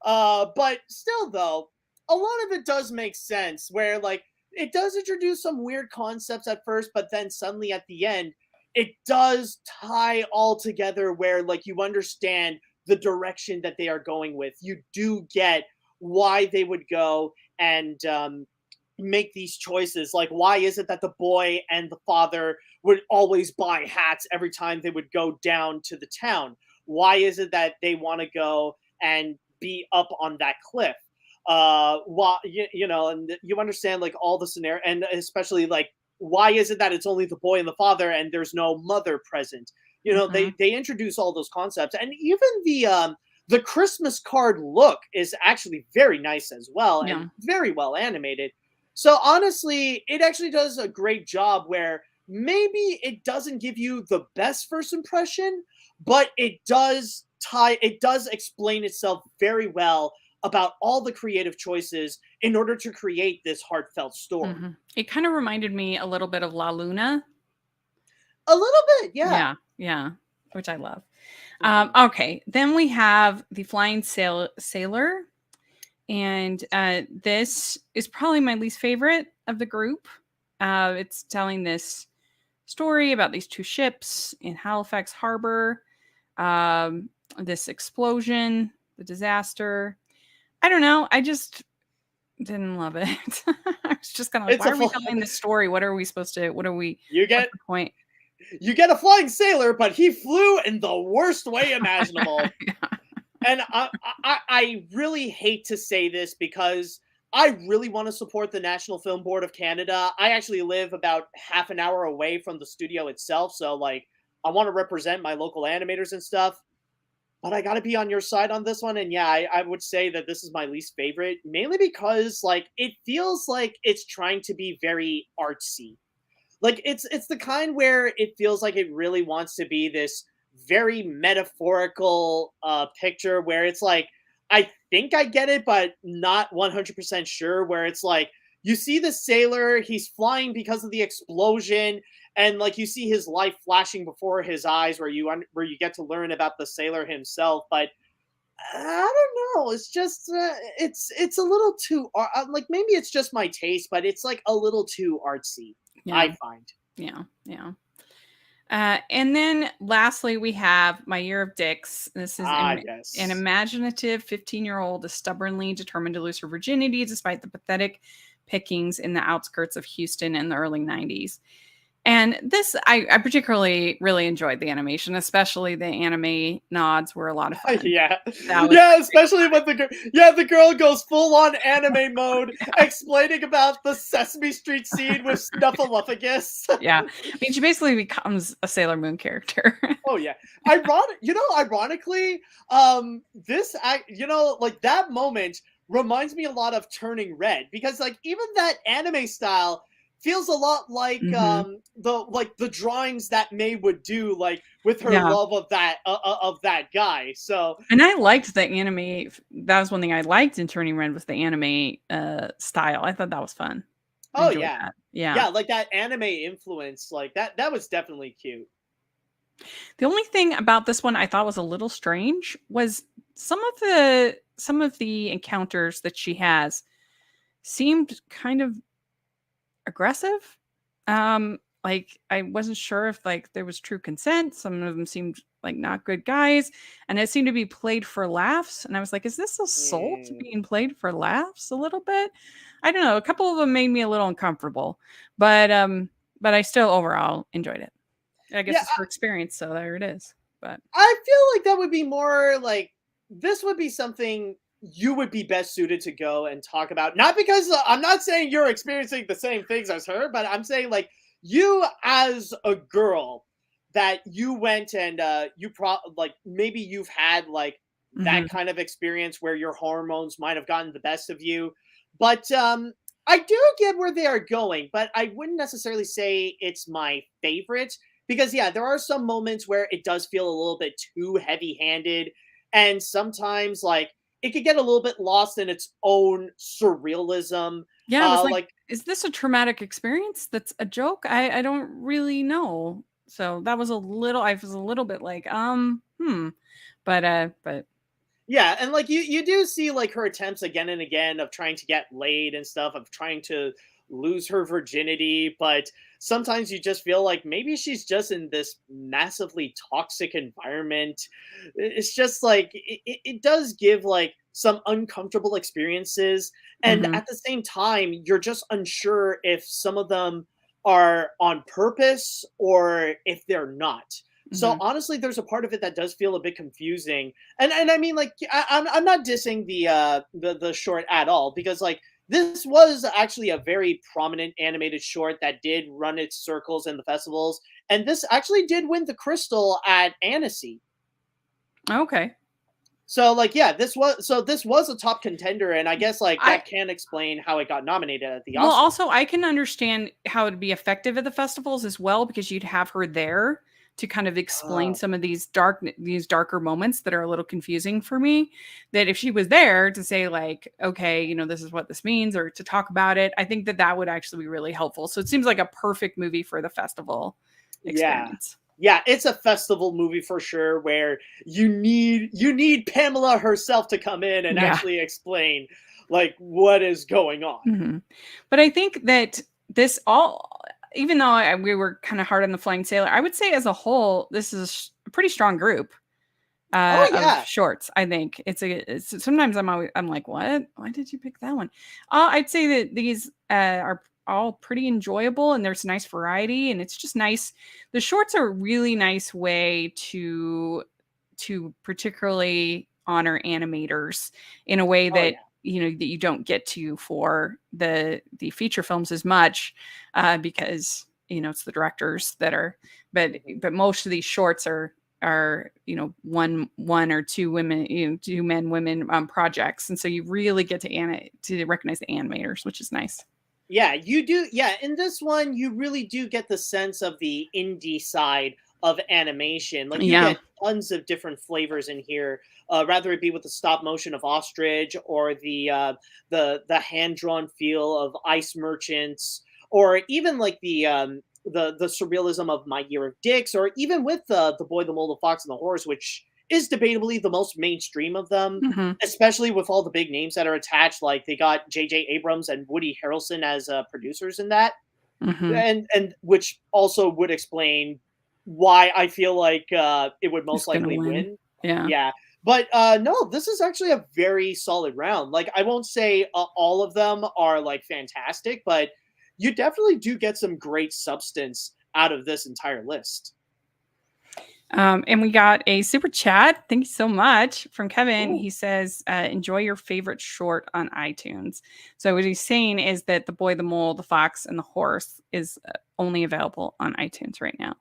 But still though, a lot of it does make sense where like it does introduce some weird concepts at first, but then suddenly at the end it does tie all together where like you understand the direction that they are going with. You do get why they would go and make these choices. Like, why is it that the boy and the father would always buy hats every time they would go down to the town? Why is it that they want to go and be up on that cliff? Well, you know, and you understand like all the scenario, and especially like why is it that it's only the boy and the father and there's no mother present? You know, Mhm. they introduce all those concepts, and even the Christmas card look is actually very nice as well and Yeah. very well animated. So honestly, it actually does a great job where maybe it doesn't give you the best first impression, but it does explain itself very well about all the creative choices in order to create this heartfelt story. Mhm. It kinda reminded me a little bit of La Luna. A little bit, yeah. Yeah, yeah, which I love. Mhm. Okay, then we have the Flying Sailor, and, this is probably my least favorite of the group. It's telling this story about these 2 ships in Halifax Harbor, this explosion, the disaster. I don't know, I just didn't love it. I was just kinda like, It's "Why a are we full telling this story? What are we supposed to you what's get the point?" you get a flying sailor, but he flew in the worst way imaginable. Yeah. And I really hate to say this because I really want to support the National Film Board of Canada. I actually live about half an hour away from the studio itself, so like I want to represent my local animators and stuff. But I got to be on your side on this one, and yeah, I would say that this is my least favorite, mainly because like it feels like it's trying to be very artsy. Like it's the kind where it feels like it really wants to be this very metaphorical picture where it's like I think I get it but not 100% sure, where it's like you see the sailor, he's flying because of the explosion, and like you see his life flashing before his eyes, where where you get to learn about the sailor himself. But I don't know, it's just it's a little too like maybe it's just my taste, but it's like a little too artsy, Yeah, I find. yeah, yeah. And then lastly, we have My Year of Dicks. This is Ah, an yes. imaginative 15-year-old is stubbornly determined to lose her virginity despite the pathetic pickings in the outskirts of Houston in the early 90s. And this, I particularly really enjoyed the animation, especially the anime nods were a lot of fun. Yeah. That was Yeah, especially when the girl goes full on anime mode explaining about the Sesame Street scene with Snuffleupagus. yeah. I mean, she basically becomes a Sailor Moon character. Oh yeah. Ironically, this I like that moment reminds me a lot of Turning Red, because like even that anime style feels a lot like Mhm. the drawings that May would do, like with her Yeah. love of that guy. So And I liked the anime that was one thing I liked in Turning Red was the anime, style. I thought that was fun. I oh enjoyed yeah. that. Yeah. Yeah, like that anime influence, like that was definitely cute. The only thing about this one I thought was a little strange was some of the encounters that she has seemed kind of aggressive. Like I wasn't sure if like there was true consent. Some of them seemed like not good guys, and it seemed to be played for laughs. And I was like, is this assault Mm. being played for laughs a little bit? I don't know. A couple of them made me a little uncomfortable, but I still overall enjoyed it. I guess Yeah, it's her experience, so there it is. But I feel like that would be more like this would be something you would be best suited to go and talk about. Not because I'm not saying you're experiencing the same things as her, but I'm saying like you as a girl that you went and like maybe you've had like that mhm, kind of experience where your hormones might have gotten the best of you. But I do get where they are going, but I wouldn't necessarily say it's my favorite, because yeah, there are some moments where it does feel a little bit too heavy-handed, and sometimes like it could get a little bit lost in its own surrealism. yeah, I was like, Like is this a traumatic experience that's a joke? I don't really know. So that was a little I was a little bit like, hmm. But yeah, and like you do see like her attempts again and again of trying to get laid and stuff, of trying to lose her virginity, but sometimes you just feel like maybe she's just in this massively toxic environment. It's just like it does give like some uncomfortable experiences, and mhm, at the same time you're just unsure if some of them are on purpose or if they're not. So mhm, honestly, there's a part of it that does feel a bit confusing, and I mean, like I'm not dissing the short at all, because like this was actually a very prominent animated short that did run its circles in the festivals, and this actually did win the Crystal at Annecy. Okay. So like yeah, this was a top contender, and I guess like I that can explain how it got nominated at the Well, Oscars. also I can understand how it'd be effective at the festivals as well because you'd have her there to kind of explain Oh, some of these darker moments that are a little confusing for me. That if she was there to say like, okay, this is what this means, or to talk about it, I think that that would actually be really helpful. So it seems like a perfect movie for the festival yeah. experience. Yeah, it's a festival movie for sure where you need Pamela herself to come in and Yeah. actually explain like what is going on. Mhm. But I think that this all, even though we were kind of hard on the Flying Sailor, I would say as a whole, this is a pretty strong group Oh of yeah. shorts. I think sometimes I'm like, what? Why did you pick that one? I'd say that these are all pretty enjoyable and there's nice variety and it's just nice. The shorts are a really nice way to particularly honor animators in a way Oh that yeah. that you don't get to for the feature films as much because it's the directors that are Mhm. but most of these shorts are one or two women, two men women projects, and so you really get to recognize the animators, which is nice. Yeah, you do. Yeah, in this one, you really do get the sense of the indie side of animation. Like you Yeah. get tons of different flavors in here. Rather it be with the stop motion of ostrich, or the hand drawn feel of ice merchants, or even like the surrealism of My Year of Dicks, or even with the boy, the mole, the fox, and the horse, which is debatably the most mainstream of them, Hmm. especially with all the big names that are attached. Like they got J.J. Abrams and Woody Harrelson as producers in that, Hmm. and which also would explain why I feel like it would most It's gonna likely win. win. Yeah. Yeah, but no, this is actually a very solid round. Like I won't say all of them are like fantastic, but you definitely do get some great substance out of this entire list. And we got a super chat. Thank you so much from Kevin. Ooh. He says, "Enjoy your favorite short on iTunes." So what he's saying is that the boy, the mole, the fox, and the horse is only available on iTunes right now.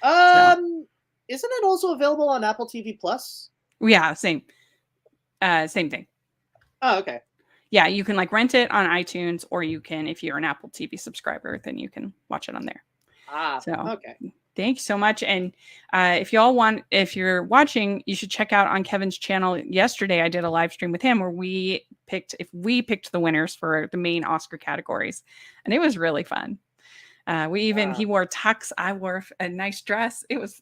So Um, isn't it also available on Apple TV Plus? yeah, same thing. Oh, okay. Yeah, you can like rent it on iTunes, or you can, if you're an Apple TV subscriber, then you can watch it on there. Ah, So okay. thank you so much. And if you're watching, you should check out on Kevin's channel. Yesterday, I did a live stream with him where we picked the winners for the main Oscar categories, and it was really fun. He Ah. wore tux. I wore a nice dress. It was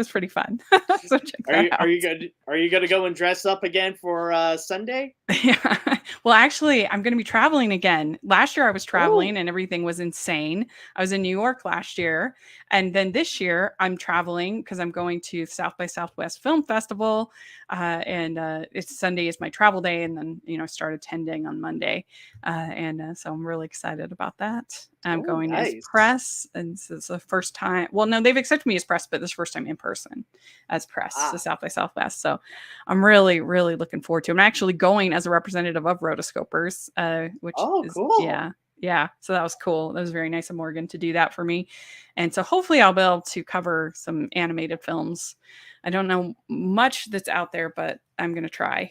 pretty fun. So check Are that you out. good? Are you gonna go and dress up again for Sunday? Yeah. Well, actually, I'm going to be traveling again. Last year, I was Oh, traveling and everything was insane. I was in New York last year. And then this year, I'm traveling because I'm going to South by Southwest Film Festival. And it's Sunday is my travel day. And then, I start attending on Monday. So I'm really excited about that. I'm oh, going as nice. press. And this is the first time. Well, no, they've accepted me as press, but this is the first time in person as press to Ah, South by Southwest. So I'm really, really looking forward to it. I'm actually going as a representative of rotoscopers, which oh, is, cool. yeah, yeah. So that was cool. That was very nice of Morgan to do that for me. And so hopefully I'll be able to cover some animated films. I don't know much that's out there, but I'm going to try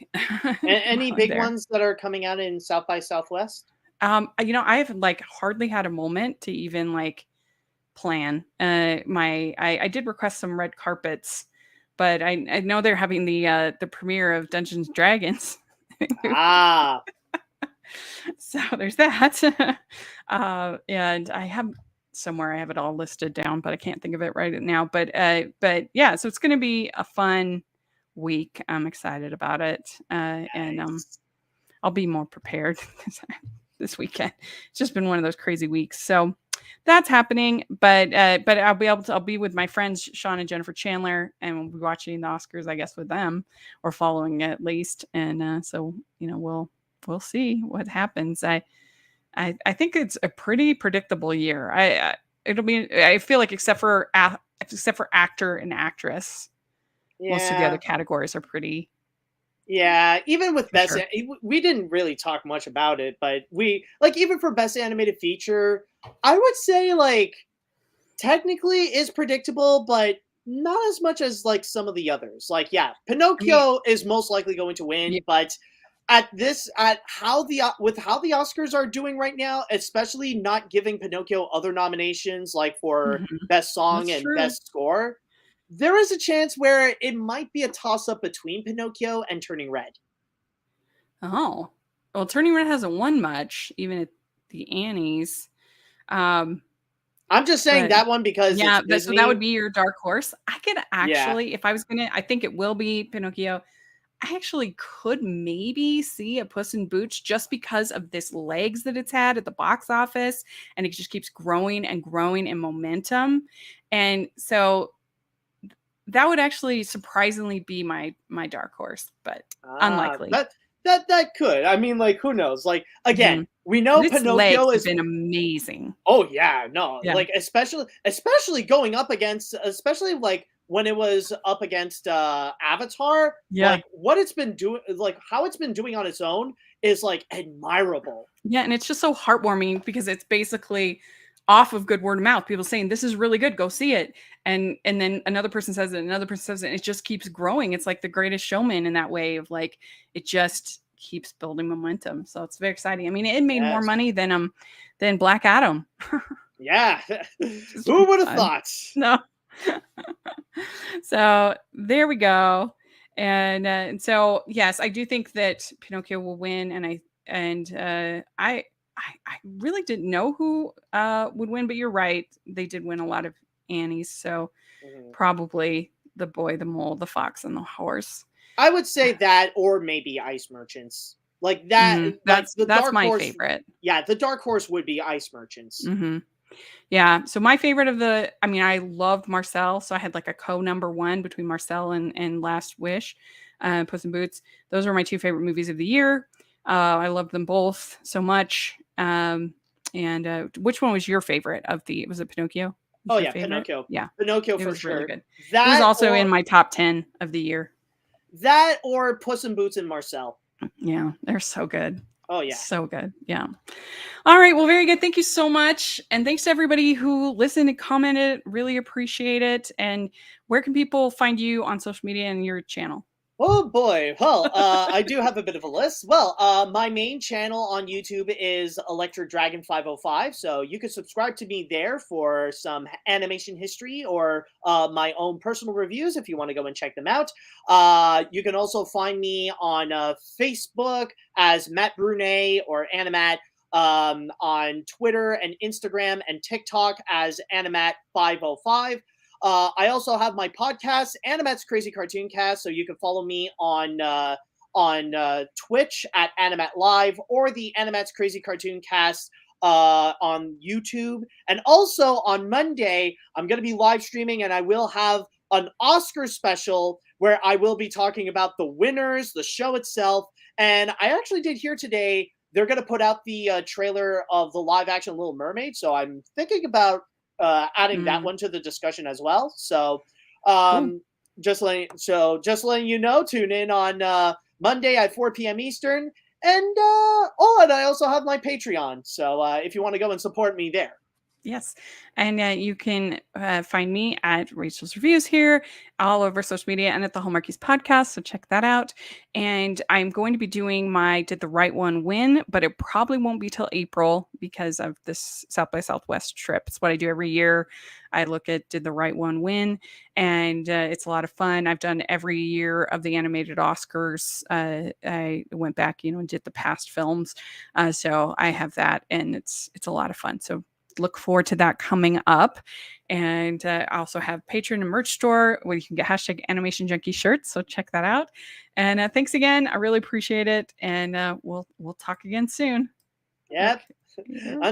Any while I'm big there. ones that are coming out in South by Southwest? I've like hardly had a moment to even like plan. I did request some red carpets, but I know they're having the premiere of Dungeons and Dragons. Ah, So there's that. And I have somewhere I have it all listed down, but I can't think of it right now. But yeah, so it's going to be a fun week. I'm excited about it, and nice. I'll be more prepared this weekend. It's just been one of those crazy weeks. So that's happening, but I'll be with my friends Sean and Jennifer Chandler, and we'll be watching the Oscars, I guess, with them or following it at least. And so we'll see what happens. I think it's a pretty predictable year. It'll be. I feel like except for actor and actress, most of the other Yeah, categories are pretty. Yeah, even with For sure. we didn't really talk much about it, but we like even for best animated feature, I would say like technically is predictable, but not as much as like some of the others. Like, yeah, I mean, Pinocchio is most likely going to yeah. win, but at how with how the Oscars are doing right now, especially not giving Pinocchio other nominations like for Mhm. best song That's and true. best score, there is a chance where it might be a toss up between Pinocchio and Turning Red. Oh. Well, Turning Red hasn't won much, even at the Annies. Um, I'm just saying but that one because it's yeah, that would Disney. be your dark horse. I could Yeah. actually, if I was gonna, I think it will be Pinocchio. I actually could maybe see a Puss in Boots just because of this legs that it's had at the box office, and it just keeps growing and growing in momentum. And so that would actually surprisingly be my dark horse, but Ah, unlikely. that could. I mean, like, who knows? Like, again, Mhm. we But know its legs Pinocchio have is. been amazing. Oh yeah, no, Yeah. like especially going up against, especially like when it was up against Avatar. Yeah. Like what it's been doing, like how it's been doing on its own is like admirable. Yeah, and it's just so heartwarming because it's basically off of good word of mouth. People saying, "This is really good, go see it." And then another person says it, another person says it, and it just keeps growing. It's like The Greatest Showman in that way of like it just keeps building momentum. So it's very exciting. I mean, it made more Yes. money than Black Adam, Yeah. which is Who would have fun. thought? No. So there we go. And so yes, I do think that Pinocchio will win, and I really didn't know who would win, but you're right. They did win a lot of Annies, so Mhm. probably the boy, the mole, the fox, and the horse. I would say that, or maybe Ice Merchants. Like that, like the That's dark my horse. favorite. Yeah, the dark horse would be Ice Merchants. Hmm. Yeah. So my favorite of I mean, I loved Marcel. So I had like a number one between Marcel and Last Wish, Puss in Boots. Those are my two favorite movies of the year. I loved them both so much. And which one was your favorite of was it Pinocchio? Oh Was your yeah, favorite? Pinocchio. Yeah, Pinocchio it for was really sure. good. It was That also in or my top 10 of the year. Puss in Boots and Marcel. Yeah, they're so good. Oh yeah. So good. Yeah. All right. Well, very good. Thank you so much. And thanks to everybody who listened and commented. Really appreciate it. And where can people find you on social media and your channel? Oh boy. Well, I do have a bit of a list. Well, my main channel on YouTube is Electric Dragon 505, so you can subscribe to me there for some animation history or my own personal reviews if you want to go and check them out. You can also find me on Facebook as Matt Brunet or Animat. On Twitter and Instagram and TikTok as Animat 505. I also have my podcast, Animat's Crazy Cartoon Cast, so you can follow me on Twitch at Animat Live or the Animat's Crazy Cartoon Cast on YouTube. And also on Monday, I'm going to be live streaming and I will have an Oscar special where I will be talking about the winners, the show itself. And I actually did hear today they're going to put out the trailer of the live action Little Mermaid. So I'm thinking about adding that Mm, one to the discussion as well. So, cool. just letting you know, tune in on Monday at 4 p.m. Eastern, and and I also have my Patreon. So if you want to go and support me there. Yes. And you can find me at Rachel's Reviews here, all over social media, and at the Hallmarkies podcast. So check that out. And I'm going to be doing my Did the Right One Win, but it probably won't be till April because of this South by Southwest trip. It's what I do every year. I look at Did the Right One Win, and it's a lot of fun. I've done every year of the animated Oscars. I went back, and did the past films. So I have that, and it's a lot of fun. So look forward to that coming up. And I also have Patreon and merch store where you can get hashtag animation junkie shirts. So check that out. And thanks again. I really appreciate it. And we'll talk again soon. Yep. Okay. Until